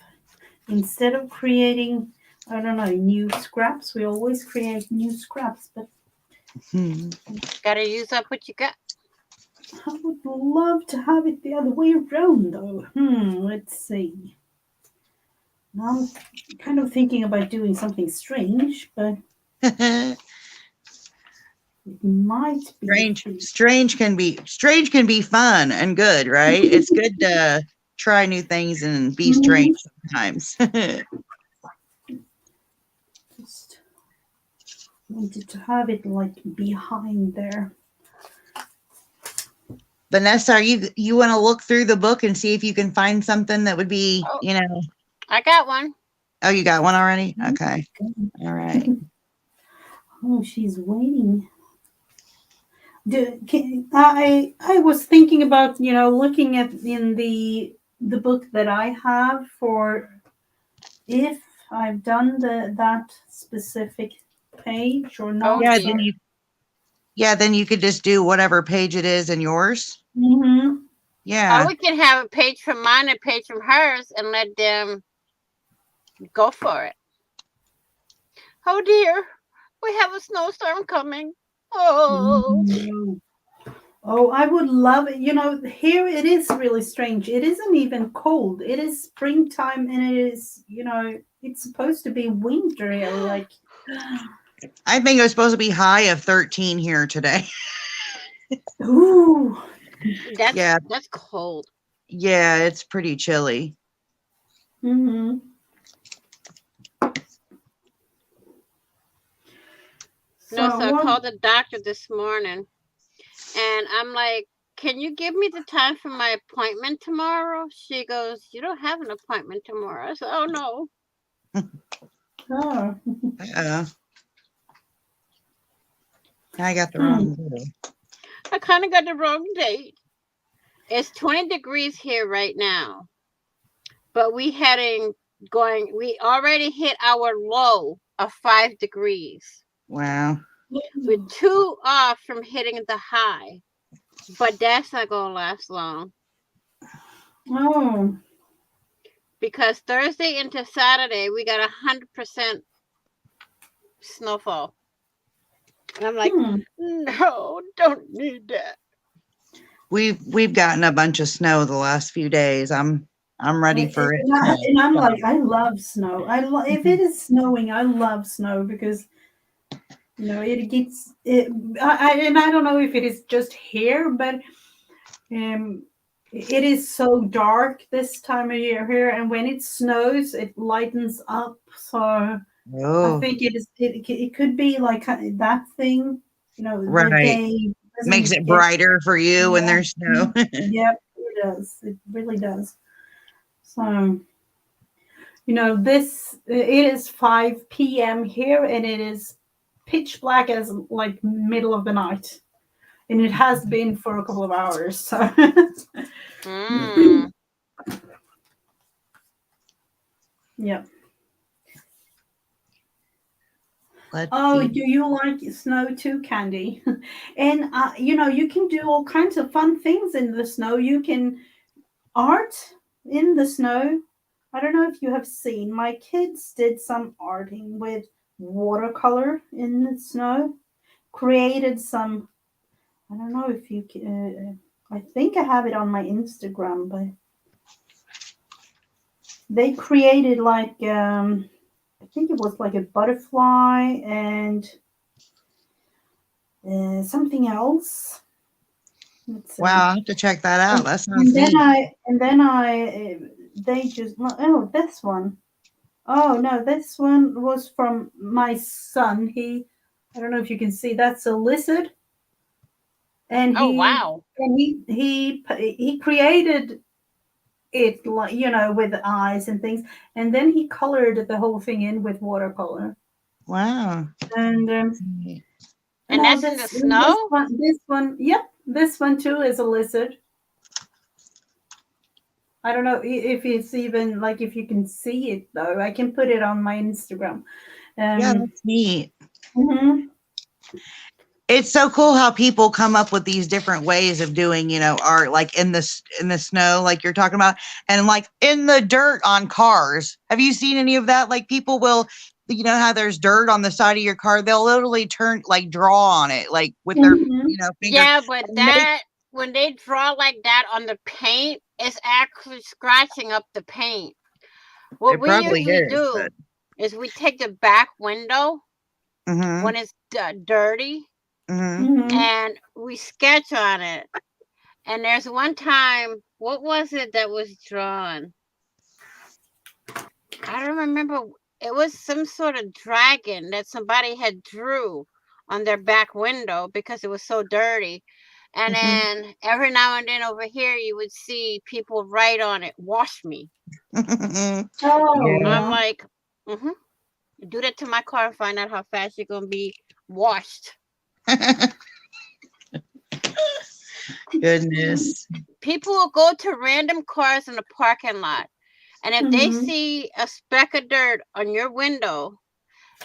instead of creating, I don't know, new scraps. We always create new scraps, but gotta use up what you got. I would love to have it the other way around, though. Let's see. Now I'm kind of thinking about doing something strange, but it might be strange can be fun and good, right? It's good to try new things and be strange sometimes. Just wanted to have it like behind there. Vanessa, you want to look through the book and see if you can find something that would be, I got one. Oh, you got one already? Okay. All right. Oh, she's waiting. I was thinking about, looking at in the book that I have for if I've done that specific page or Oh not. Yeah, dear. then you could just do whatever page it is in yours. Mm-hmm. Or Yeah. we can have a page from mine and a page from hers and let them go for it. Oh dear, we have a snowstorm coming. Oh, Oh, I would love it. Here it is really strange. It isn't even cold. It is springtime and it is, it's supposed to be winter here. Like, I think it was supposed to be high of 13 here today. ooh. Yeah. that's cold. Yeah, it's pretty chilly. Mm-hmm. No, so I called the doctor this morning and I'm like, can you give me the time for my appointment tomorrow? She goes, you don't have an appointment tomorrow. I said, oh no. Oh. I got the wrong day. I kind of got the wrong date. It's 20 degrees here right now. But we already hit our low of 5 degrees. Wow. We're 2 off from hitting the high. But that's not going to last long. Oh. Because Thursday into Saturday, we got 100% snowfall. And I'm like, no, don't need that. We've gotten a bunch of snow the last few days. I'm ready for it. And I'm like, I love snow. If it is snowing, I love snow because it gets it. And I don't know if it is just here, but it is so dark this time of year here, and when it snows, it lightens up. So I think it could be like that thing, the Right. day Makes it brighter for you when there's snow. Yep, it does. It really does. So, it is 5 p.m. here and it is pitch black as like middle of the night. And it has been for a couple of hours. So. Yep. Do you like snow too, Candy? And, you can do all kinds of fun things in the snow. You can art in the snow. I don't know if you have seen. My kids did some arting with watercolor in the snow. Created some. I don't know if you can. I think I have it on my Instagram, but they created like I think it was like a butterfly and something else. Wow, I have to check that out. That sounds neat. They just, oh, this one. Oh, no, this one was from my son. I don't know if you can see, that's a lizard. And wow. And he created it like, with eyes and things. And then he colored the whole thing in with watercolor. Wow. And that's in the snow? This one, yep. This one too is a lizard. I don't know if it's even like if you can see it though. I can put it on my Instagram. Yeah, that's neat. Mm-hmm. It's so cool how people come up with these different ways of doing, art, like in the snow, like you're talking about, and like in the dirt on cars. Have you seen any of that? Like people will, how there's dirt on the side of your car. They'll literally draw on it, like with their, finger. Yeah, but when they draw like that on the paint, it's actually scratching up the paint. What we usually do is we take the back window when it's dirty and we sketch on it. And there's one time, what was it that was drawn? I don't remember. It was some sort of dragon that somebody had drew on their back window because it was so dirty. And then every now and then over here, you would see people write on it, "Wash me." I'm like, do that to my car and find out how fast you're going to be washed. Goodness. People will go to random cars in the parking lot, and if they see a speck of dirt on your window,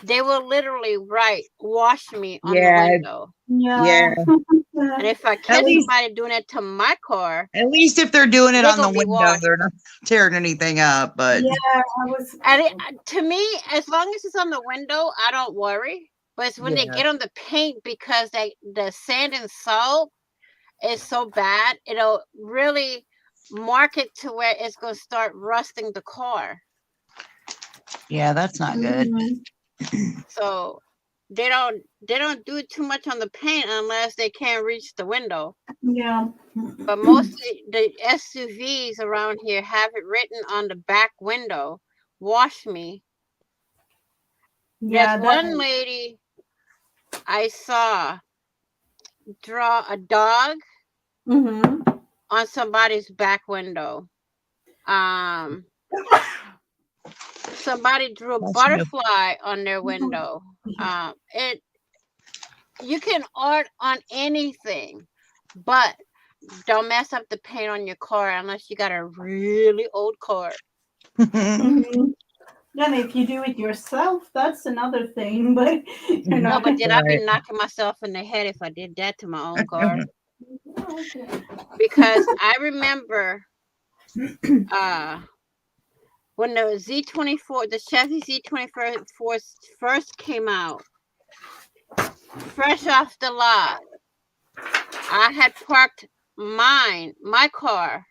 they will literally write "wash me" on the window. Yeah. And if I catch somebody doing it to my car, at least if they're doing it they're on the gonna be window, washed. they're not tearing anything up. But To me, as long as it's on the window, I don't worry. But it's when they get on the paint, because the sand and salt is so bad, it'll really mark it to where it's going to start rusting the car. Yeah, that's not good. So they don't do too much on the paint unless they can't reach the window. Yeah. But mostly the SUVs around here have it written on the back window, "Wash me." Yeah. There's one lady I saw draw a dog on somebody's back window. Somebody drew a butterfly on their window. You can art on anything, but don't mess up the paint on your car unless you got a really old car. And if you do it yourself, that's another thing. But no, but then I'd be knocking myself in the head if I did that to my own car. Because I remember when the Z24, the Chevy Z24 first came out, fresh off the lot, I had parked my car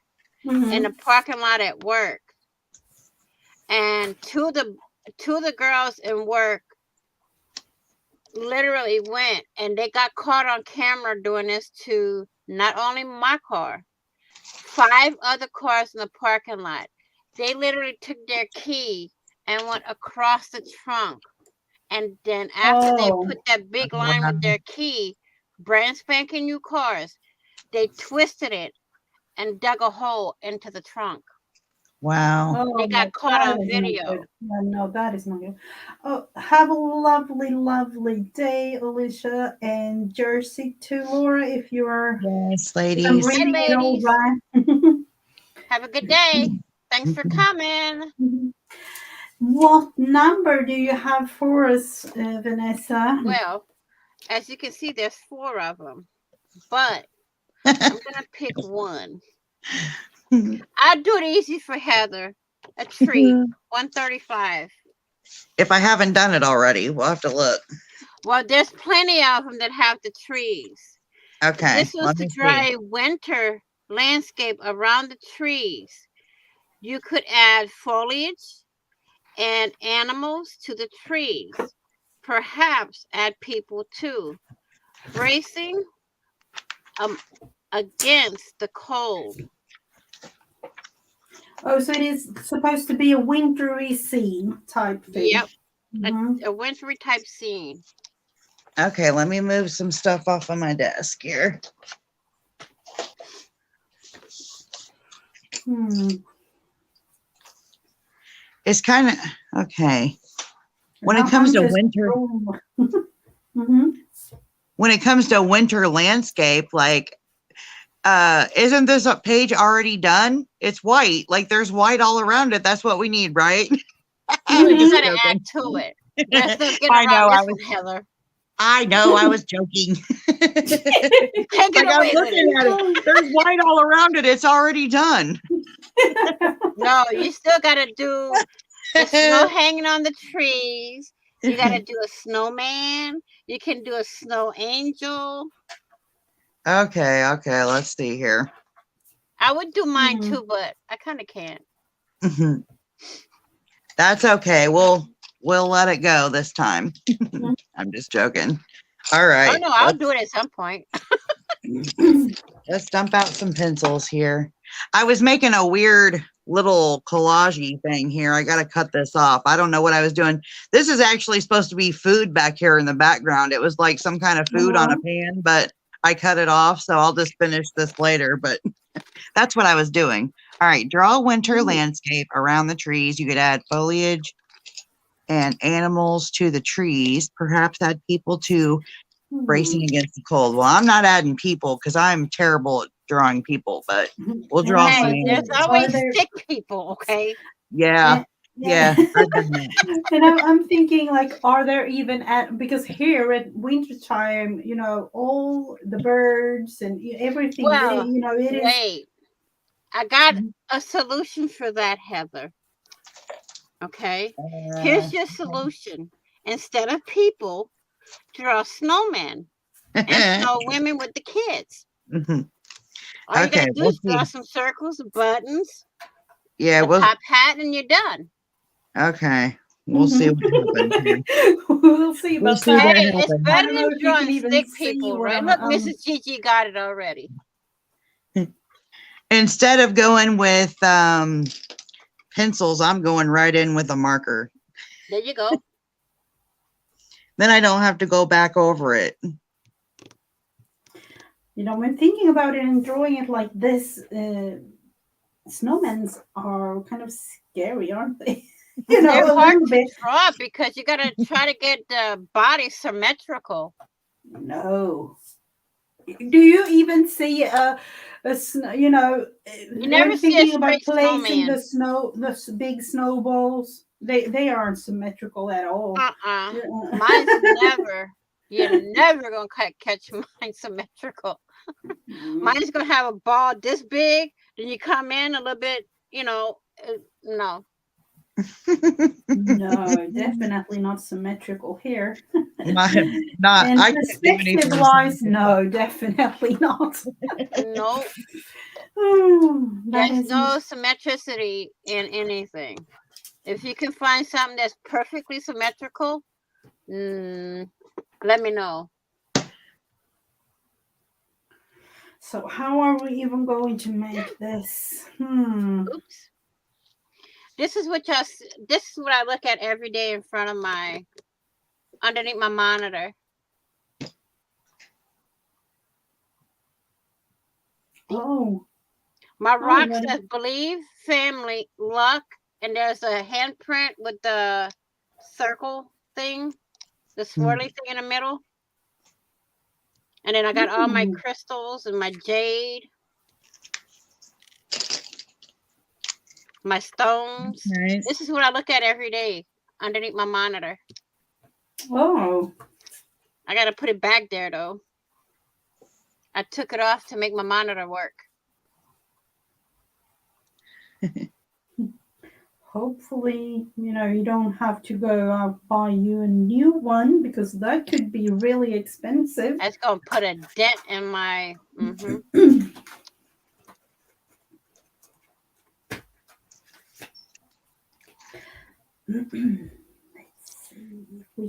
in the parking lot at work. And two of the girls in work literally went, and they got caught on camera doing this to not only my car, 5 other cars in the parking lot. They literally took their key and went across the trunk. And then after they put that big line with their key, brand spanking new cars, they twisted it and dug a hole into the trunk. Wow. They got caught on video. No, that is not good. Oh, have a lovely, lovely day, Alicia, and Jersey too, Laura, if you are. Yes, ladies. Hey, ladies. Have a good day. Thanks for coming. What number do you have for us, Vanessa? Well, as you can see, there's 4 of them, but I'm going to pick one. I'll do it easy for Heather. A tree, 135. If I haven't done it already, we'll have to look. Well, there's plenty of them that have the trees. Okay. This was to draw a winter landscape around the trees. You could add foliage and animals to the trees. Perhaps add people too. Bracing against the cold. Oh, so it is supposed to be a wintry scene type thing. Yep. A wintry type scene. Okay, let me move some stuff off of my desk here. It's kind of okay. When it comes to winter, when it comes to winter landscape, like, isn't this a page already done? It's white, like there's white all around it. That's what we need, right? You gotta add to it. There's no getting around this one, Heather. I know, I was joking. Like I'm looking at it. There's white all around it. It's already done. No, you still gotta do the snow hanging on the trees. You gotta do a snowman. You can do a snow angel. Okay, let's see here. I would do mine too, but I kind of can't. That's okay. We'll let it go this time. I'm just joking. All right. Oh no, I'll do it at some point. Let's dump out some pencils here. I was making a weird little collage-y thing here. I got to cut this off. I don't know what I was doing. This is actually supposed to be food back here in the background. It was like some kind of food on a pan, but I cut it off, so I'll just finish this later, but that's what I was doing. All right, draw a winter landscape around the trees. You could add foliage and animals to the trees, perhaps add people too. bracing against the cold. Well, I'm not adding people because I'm terrible at drawing people, but we'll draw some Hey, there's animals. always stick people, okay? Yeah. Yeah. Yeah. I've done that. And I'm thinking, like, are there even because here at winter time, all the birds and everything, Well, it is. wait. I got a solution for that, Heather. Okay? Here's your solution. Instead of people, draw snowmen and snow women with the kids. Mhm. All you Okay, gotta do we'll is draw see. some circles, buttons, Yeah, a we'll top hat, and you're done. okay. We'll see what happens here. We'll see We'll about see that. what Hey, it's happens. I better don't know than if you can drawing even stick see people, what right? I'm. Look, Mrs. Gigi got it already. Instead of going with pencils, I'm going right in with a marker. There you go. Then I don't have to go back over it. When thinking about it and drawing it like this, snowmen are kind of scary, aren't they? They're A hard little to bit. draw because you gotta try to get the body symmetrical. No. Do you even see You never when see a thinking about straight placing snowman. big snowballs, they aren't symmetrical at all. Mine's never. You're never gonna catch mine symmetrical. Mine's gonna have a ball this big, then you come in a little bit, no. No, definitely not symmetrical here. Not. And I can't do anything perspective-wise, no, definitely not. No, That there's is no symmetricity in anything. If you can find something that's perfectly symmetrical, let me know. So how are we even going to make this? Oops. This is what I look at every day in front of underneath my monitor. Oh. My rock says believe, family, luck, and there's a handprint with the circle thing, the swirly thing in the middle. And then I got all my crystals and my jade, my stones. Nice. This is what I look at every day underneath my monitor. Oh. I got to put it back there, though. I took it off to make my monitor work. Hopefully, you don't have to go out buy you a new one because that could be really expensive. That's going to put a dent in my...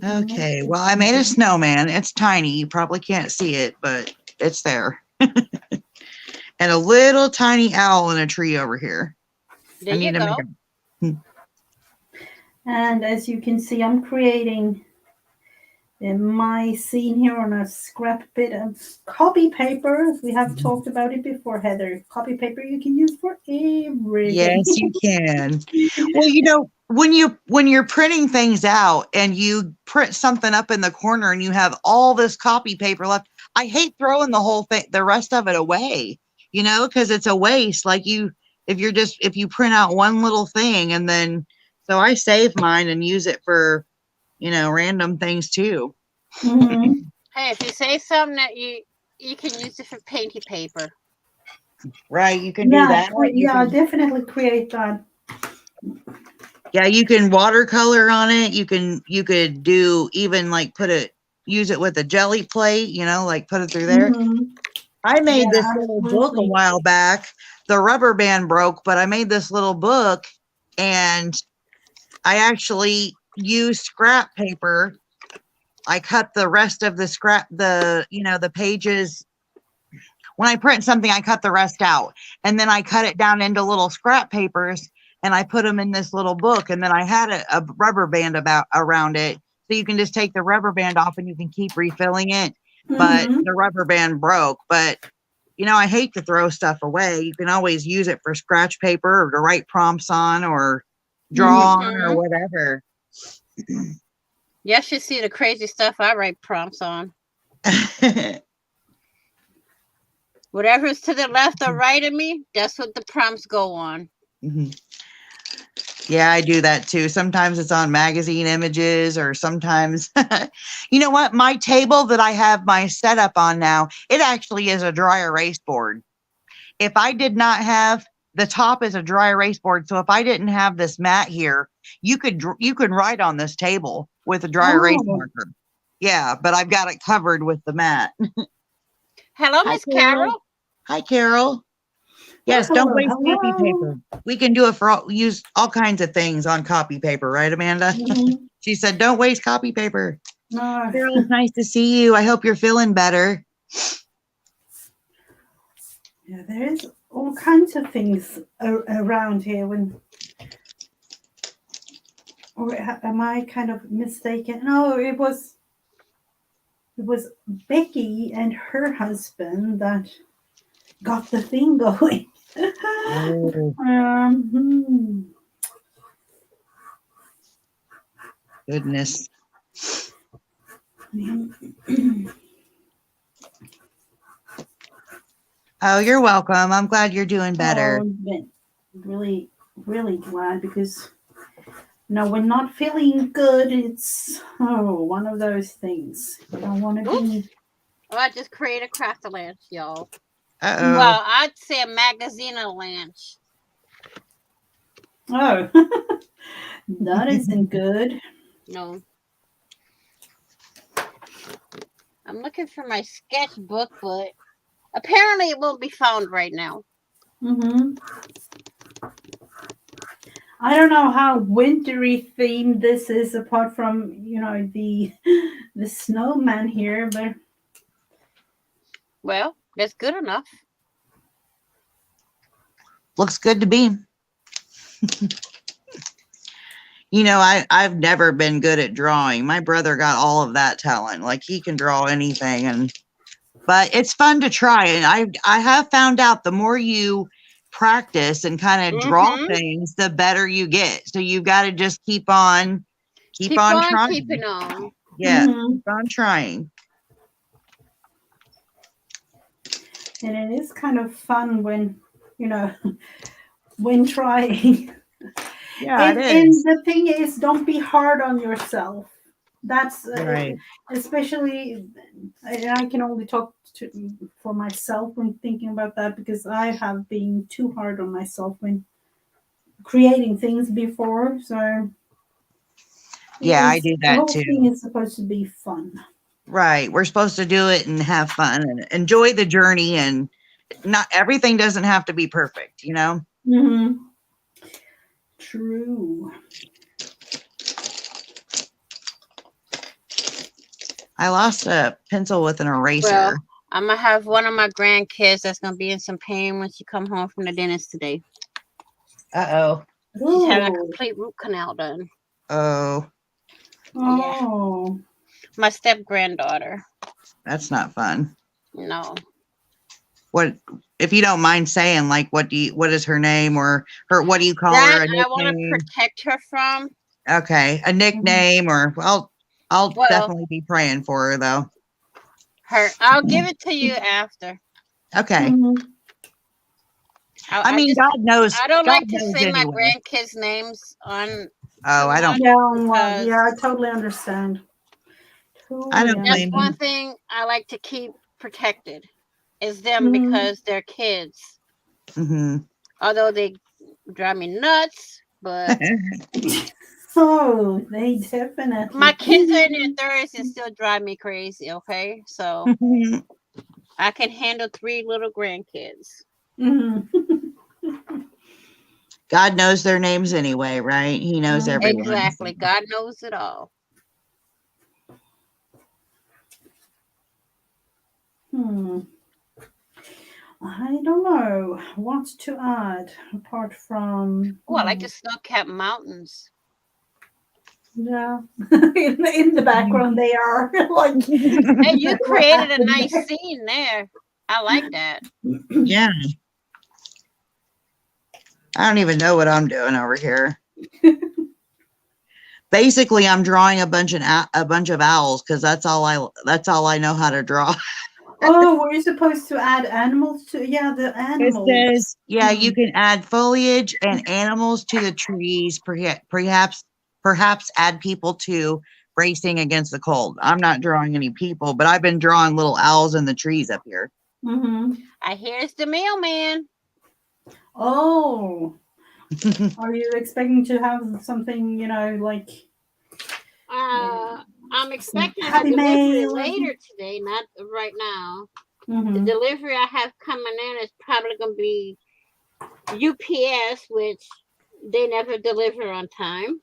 Okay, well, I made a snowman. It's tiny. You probably can't see it, but it's there. And a little tiny owl in a tree over here. There you go. And as you can see, I'm creating my scene here on a scrap bit of copy paper. We have talked about it before, Heather. Copy paper you can use for everything. Yes, you can. Well, when you're printing things out and you print something up in the corner and you have all this copy paper left, I hate throwing the whole thing, the rest of it away, because it's a waste. Like if you print out one little thing and then, so I save mine and use it for, random things too. Mm-hmm. Hey, if you say something that you can use it for painty paper. Right, you can do that. Definitely create that. Yeah, you can watercolor on it. You could do even like use it with a jelly plate, like put it through there. Mm-hmm. I made this little book a while back. The rubber band broke, but I made this little book and I actually used scrap paper. I cut the rest of the the pages. When I print something, I cut the rest out and then I cut it down into little scrap papers and I put them in this little book. And then I had a rubber band around it. So you can just take the rubber band off and you can keep refilling it. Mm-hmm. But the rubber band broke. But, I hate to throw stuff away. You can always use it for scratch paper or to write prompts on or draw on or whatever. You should see the crazy stuff I write prompts on. Whatever's to the left or right of me, that's what the prompts go on. Yeah, I do that too. Sometimes it's on magazine images, or sometimes, you know what? My table that I have my setup on now, it actually is a dry erase board. If I did not have, the top is a dry erase board, so if I didn't have this mat here, you could write on this table with a dry erase marker. Yeah, but I've got it covered with the mat. Hello, Hi, Miss Carol. Hi, Carol. Yes, don't waste copy paper. We can do it for use all kinds of things on copy paper, right, Amanda? She said, don't waste copy paper. No. Carol, it's nice to see you. I hope you're feeling better. Yeah, there is all kinds of things around here. Or am I kind of mistaken? No, it was Becky and her husband that got the thing going. Goodness. Oh, you're welcome. I'm glad you're doing better. Really, really glad, because when not feeling good, it's one of those things. You don't want to be. Oh, I just created a craft lunch, y'all. Uh-oh. Well, I'd say a magazine lunch. Oh, that isn't good. No. I'm looking for my sketchbook, but apparently it won't be found right now. I don't know how wintry themed this is, apart from the snowman here, but well, that's good enough. Looks good to me. I've never been good at drawing. My brother got all of that talent. Like, he can draw anything, but it's fun to try. And I have found out the more you practice and kind of draw things, the better you get. So you've got to just keep on trying. Keeping on. Yeah, keep on trying. And it is kind of fun when when trying. Yeah, it is. And the thing is, don't be hard on yourself. That's right. Especially, I can only talk for myself when thinking about that, because I have been too hard on myself when creating things before. So yeah, I do that the whole too. thing is supposed to be fun. Right. We're supposed to do it and have fun and enjoy the journey, and not everything doesn't have to be perfect, True. I lost a pencil with an eraser. Well, I'm going to have one of my grandkids that's going to be in some pain when she come home from the dentist today. Uh-oh. She's having a complete root canal done. Oh. Oh. Yeah. My step-granddaughter. That's not fun. No. What, if you don't mind saying, like, what is her name, or what do you call her? I want to protect her from. Okay. A nickname, or I'll definitely be praying for her, though. I'll give it to you after. Okay. I mean, God knows. I don't God like to say my grandkids' names on. Oh, I don't. Yeah, I totally understand. I don't blame That's one thing I like to keep protected, is them, because they're kids. Although they drive me nuts, but. Oh, they definitely. My kids are in their 30s and still drive me crazy, okay? So I can handle 3 little grandkids. God knows their names anyway, right? He knows everyone. Exactly. God knows it all. I don't know what to add apart from. Oh, I like the snow-capped mountains. Yeah, in the background they are like. Hey, you created a nice scene there. I like that. Yeah. I don't even know what I'm doing over here. Basically, I'm drawing a bunch of owls because that's all I know how to draw. Oh, were you supposed to add animals to? Yeah, the It animals. says, yeah, you can add foliage and animals to the trees, perhaps add people to bracing against the cold. I'm not drawing any people, but I've been drawing little owls in the trees up here. Mm-hmm. I hear it's the mailman. Oh, are you expecting to have something, like I'm expecting a happy delivery mail? later today, not right now. The Mm-hmm. delivery I have coming in is probably going to be UPS, which they never deliver on time.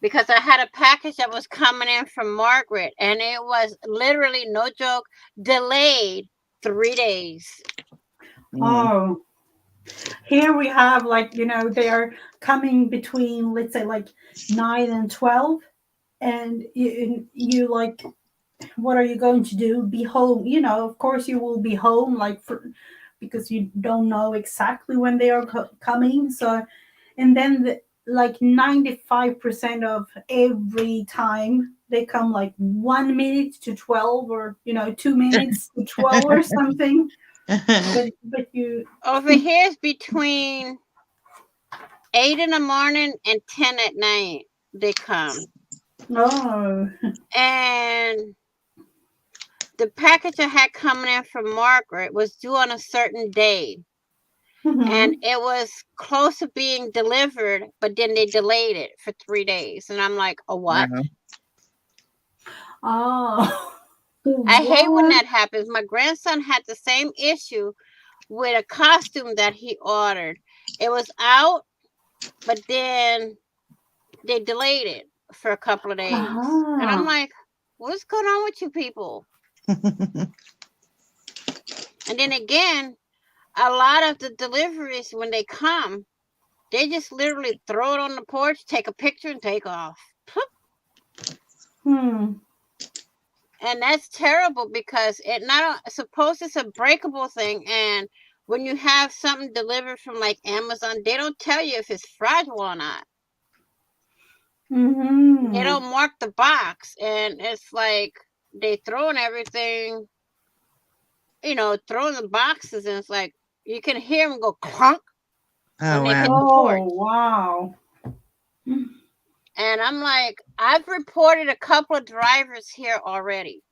Because I had a package that was coming in from Margaret, and it was literally, no joke, delayed 3 days. Oh, here we have they are coming between, let's say, 9 and 12, and you what are you going to do? Be home? Of course you will be home, because you don't know exactly when they are coming. So, and then 95% of every time they come 1 minute to 12, or 2 minutes to 12 or something. But you Over here is between 8 in the morning and 10 at night they come. oh And the package I had coming in from Margaret was due on a certain day. mhm. And it was close to being delivered, but then they delayed it for 3 days. And I'm like, a what? Oh, I hate when what? that happens. My grandson had the same issue with a costume that he ordered. It was out, but then they delayed it for a couple of days. And I'm like, what's going on with you people? And then again, a lot of the deliveries, when they come, they just literally throw it on the porch, take a picture, and take off. Hmm. And that's terrible because suppose it's a breakable thing, and when you have something delivered from Amazon, they don't tell you if it's fragile or not. Mm-hmm. They don't mark the box, and it's like they throwing everything, throwing the boxes, and it's like you can hear them go clunk when they hit the porch. Oh, wow. And I'm like, I've reported a couple of drivers here already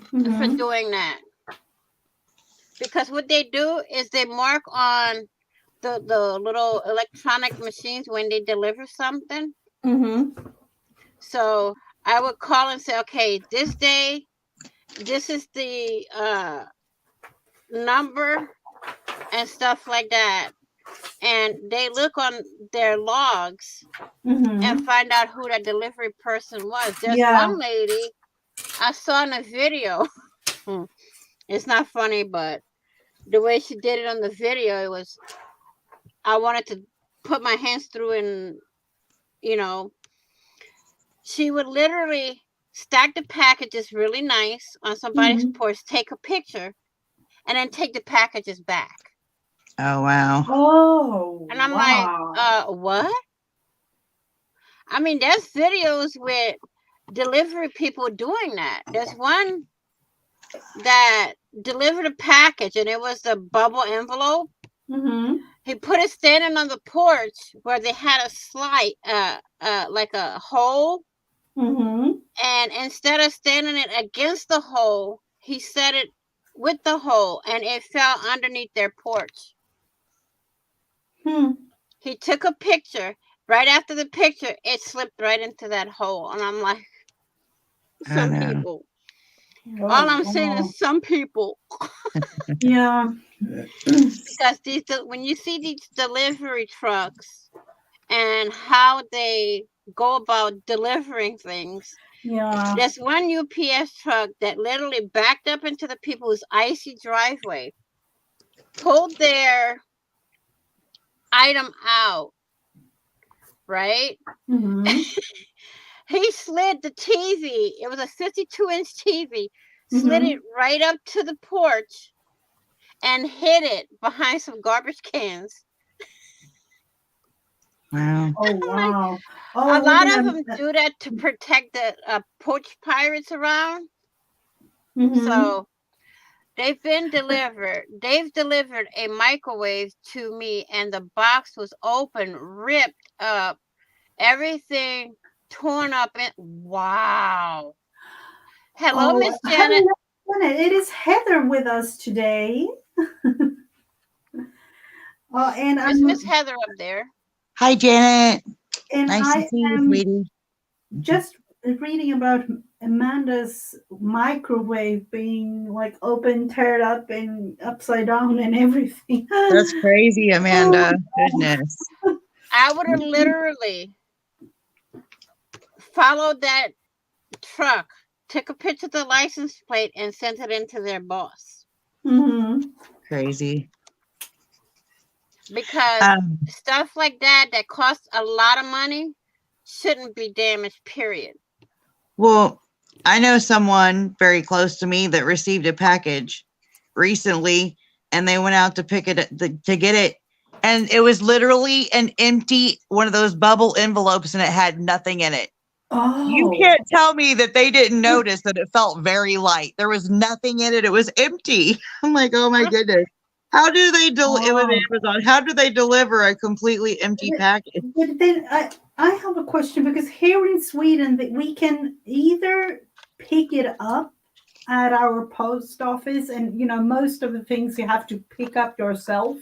for doing that. Because what they do is they mark on the little electronic machines when they deliver something. Mm-hmm. So I would call and say, okay, this day, this is the number and stuff like that. And they look on their logs and find out who that delivery person was. There's one lady I saw in a video. It's not funny, but the way she did it on the video, it was, I wanted to put my hands through and, she would literally stack the packages really nice on somebody's porch, take a picture, and then take the packages back. Oh, wow. Oh, and I'm like, what? I mean, there's videos with delivery people doing that. There's one that delivered a package, and it was the bubble envelope. He put it standing on the porch where they had a slide, like a hole. And instead of standing it against the hole, he set it with the hole, and it fell underneath their porch. He took a picture. Right after the picture, it slipped right into that hole. And I'm like, some people. All I'm saying is some people. Yeah. Because when you see these delivery trucks and how they go about delivering things, there's one UPS truck that literally backed up into the people's icy driveway, pulled their item out, right? He slid the TV. It was a 52-inch TV. Slid it right up to the porch and hid it behind some garbage cans. Wow. Oh I'm like, wow. a Oh, lot of them do that to protect the poach pirates around. So they've been delivered. They've delivered a microwave to me, and the box was open, ripped up, everything torn up. And wow. Hello, Oh, Miss Janet. hello, Janet. It is Heather with us today. And There's Miss Heather up there. Hi, Janet. and Nice to I see you, am sweetie. just reading about Amanda's microwave being like open, teared up, and upside down, and everything. That's crazy, Amanda. Goodness. I would have literally followed that truck, took a picture of the license plate, and sent it into their boss. Crazy. Because stuff like that costs a lot of money shouldn't be damaged, period. Well, I know someone very close to me that received a package recently, and they went out to pick it to get it, and it was literally an empty one of those bubble envelopes, and it had nothing in it. You can't tell me that they didn't notice that it felt very light. There was nothing in it. It was empty. I'm like, oh my goodness. How do they it was Amazon? How do they deliver a completely empty package? But then I have a question, because here in Sweden we can either pick it up at our post office, and most of the things you have to pick up yourself.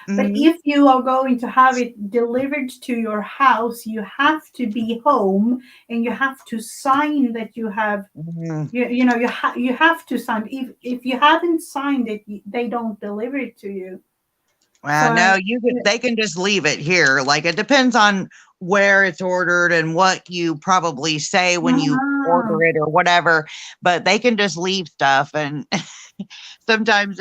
But if you are going to have it delivered to your house, you have to be home, and you have to sign that you have, you have to sign. If you haven't signed it, they don't deliver it to you. Well, no, they can just leave it here. Like, it depends on where it's ordered and what you probably say when you order it or whatever, but they can just leave stuff. And sometimes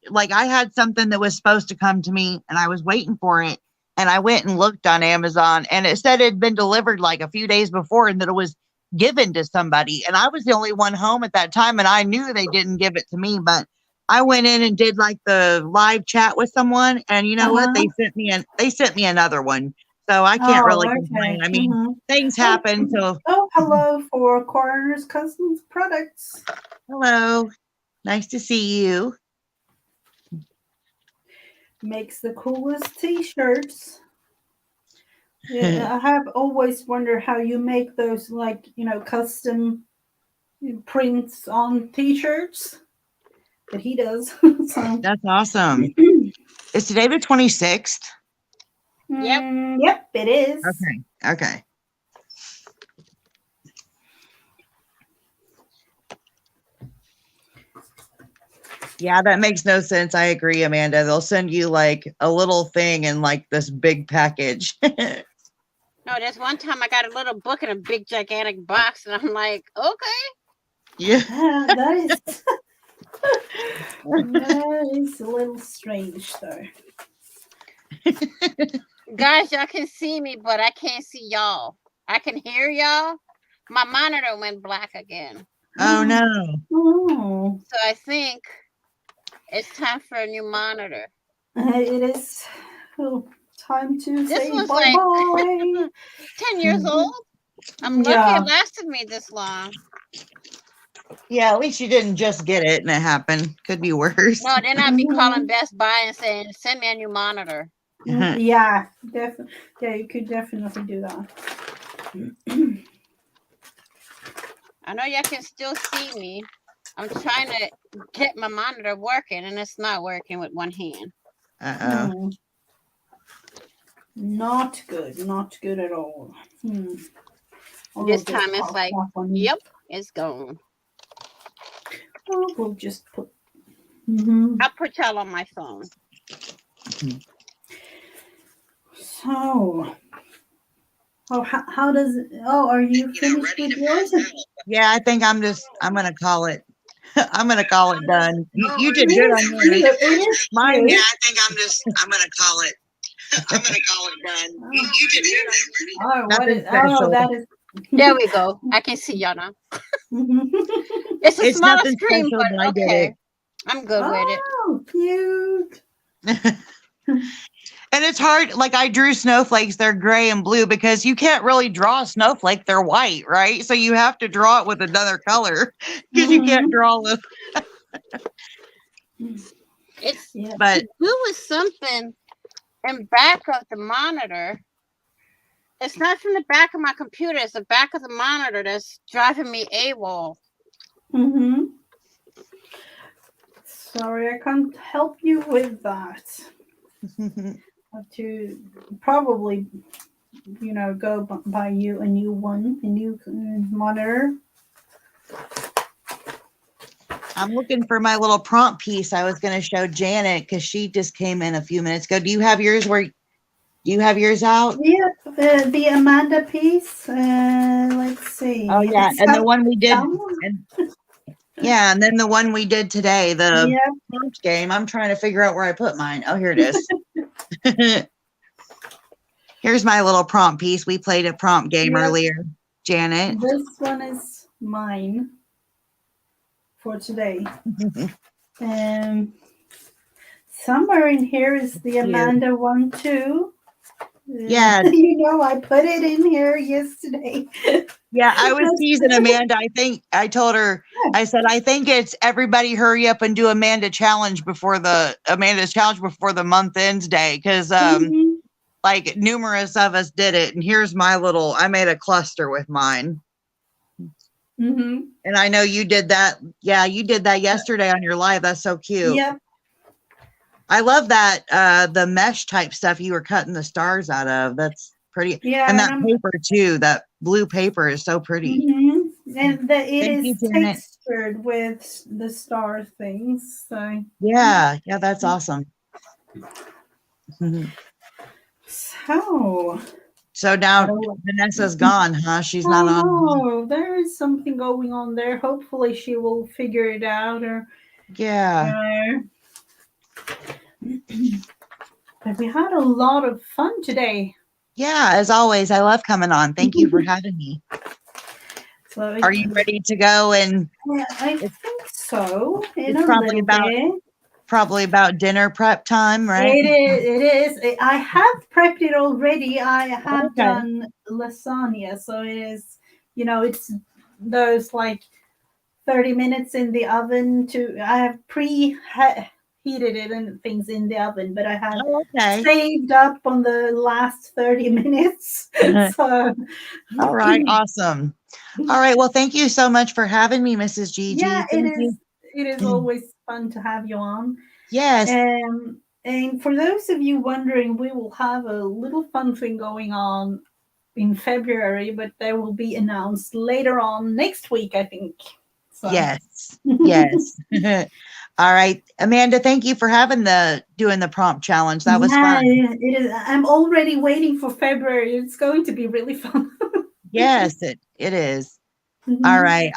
like, I had something that was supposed to come to me, and I was waiting for it, and I went and looked on Amazon, and it said it had been delivered like a few days before, and that it was given to somebody, and I was the only one home at that time, and I knew they didn't give it to me. But I went in and did like the live chat with someone, and you know what? They sent me another one, so I can't really complain. I mean, things happen. So hello for Coroner's Cousins Products. Hello, nice to see you. Makes the coolest t-shirts. Yeah, I have always wondered how you make those, like, custom prints on t-shirts. But he does. So. That's awesome. Is today the 26th? Yep, it is. Okay. Yeah, that makes no sense. I agree, Amanda. They'll send you like a little thing in like this big package. No, there's one time I got a little book in a big gigantic box, and I'm like, okay. Yeah. That is a little strange, though. Guys, y'all can see me, but I can't see y'all. I can hear y'all. My monitor went black again. Oh no. Oh. So I think it's time for a new monitor. It is time to this say was bye-bye. Like 10 years old. I'm lucky it lasted me this long. Yeah, at least you didn't just get it and it happened. Could be worse. No, then I'd be calling Best Buy and saying, send me a new monitor. Yeah, definitely. Yeah, you could definitely do that. I know y'all can still see me. I'm trying to get my monitor working, and it's not working with one hand. Uh-oh. Not good. Not good at all. This time it's like, yep, it's gone. Oh, we'll just put... I'll put y'all on my phone. So... Oh, how does it... Oh, are you finished with yours? Yeah, I think I'm gonna call it. I'm gonna call it done. You did good on yours. Mine. Yeah, I think I'm gonna call it. I'm gonna call it done. You did good on yours. Oh, that is. There we go. I can see y'all now. It's a smaller screen, but okay. I'm good with it. Oh, cute. And it's hard. Like I drew snowflakes, they're gray and blue because you can't really draw a snowflake. They're white, right? So you have to draw it with another color because you can't draw with. It's But to do with something in back of the monitor. It's not from the back of my computer. It's the back of the monitor that's driving me AWOL. Sorry, I can't help you with that. Have to probably, go buy you a new monitor. I'm looking for my little prompt piece I was going to show Janet because she just came in a few minutes ago. Do you have yours out? Yeah, the Amanda piece. Let's see. Oh yeah, and the one we did. And then the one we did today, the prompt game. I'm trying to figure out where I put mine. Oh, here it is. Here's my little prompt piece. We played a prompt game earlier, Janet. This one is mine for today. Somewhere in here is the Amanda one too. Yeah. I put it in here yesterday. Yeah, I was teasing Amanda. I told her, I said, I think it's everybody hurry up and do Amanda's challenge before the month ends day. Cause like numerous of us did it. And here's I made a cluster with mine. And I know you did that. Yeah, you did that yesterday on your live. That's so cute. Yep. I love that the mesh type stuff you were cutting the stars out of. That's pretty. Yeah. And that paper too, that blue paper is so pretty. And it is textured with the star things. So yeah, that's awesome. So now Vanessa's gone, huh? She's not on. Oh, there is something going on there. Hopefully she will figure it out but we had a lot of fun today. Yeah, as always. I love coming on. Thank you for having me. So are you ready to go? And I think so. It's probably about dinner prep time, right? It is. I have prepped it already. I have done lasagna, so it is. It's those like 30 minutes in the oven. I have heated it and things in the oven, but I have saved up on the last 30 minutes. So, all right, awesome. All right, well, thank you so much for having me, Mrs. Gigi. Yeah, it is always fun to have you on. Yes. And for those of you wondering, we will have a little fun thing going on in February, but they will be announced later on next week, I think. So. Yes. All right, Amanda, thank you for doing the prompt challenge. That was fun. It is. I'm already waiting for February. It's going to be really fun. Yes, it is. All right.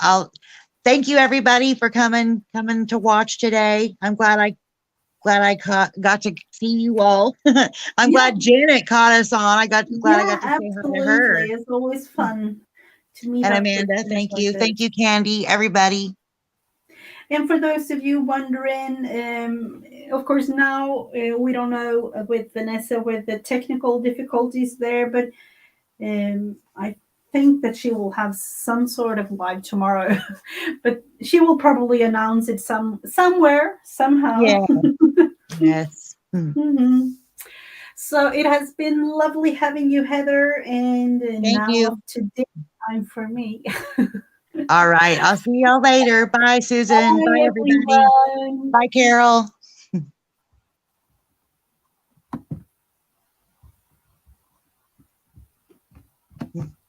Thank you everybody for coming to watch today. I'm glad I got to see you all. I'm glad Janet caught us on. I got to say hi to her. It's always fun to meet. And Amanda, thank you. Thank you, Candy, everybody. And for those of you wondering, of course, now we don't know with Vanessa with the technical difficulties there, but I think that she will have some sort of live tomorrow. But she will probably announce it somewhere, somehow. Yeah. Yes. So it has been lovely having you, Heather, and Thank you. Today time for me. All right. I'll see y'all later. Bye, Susan. Bye everybody. Everyone. Bye, Carol.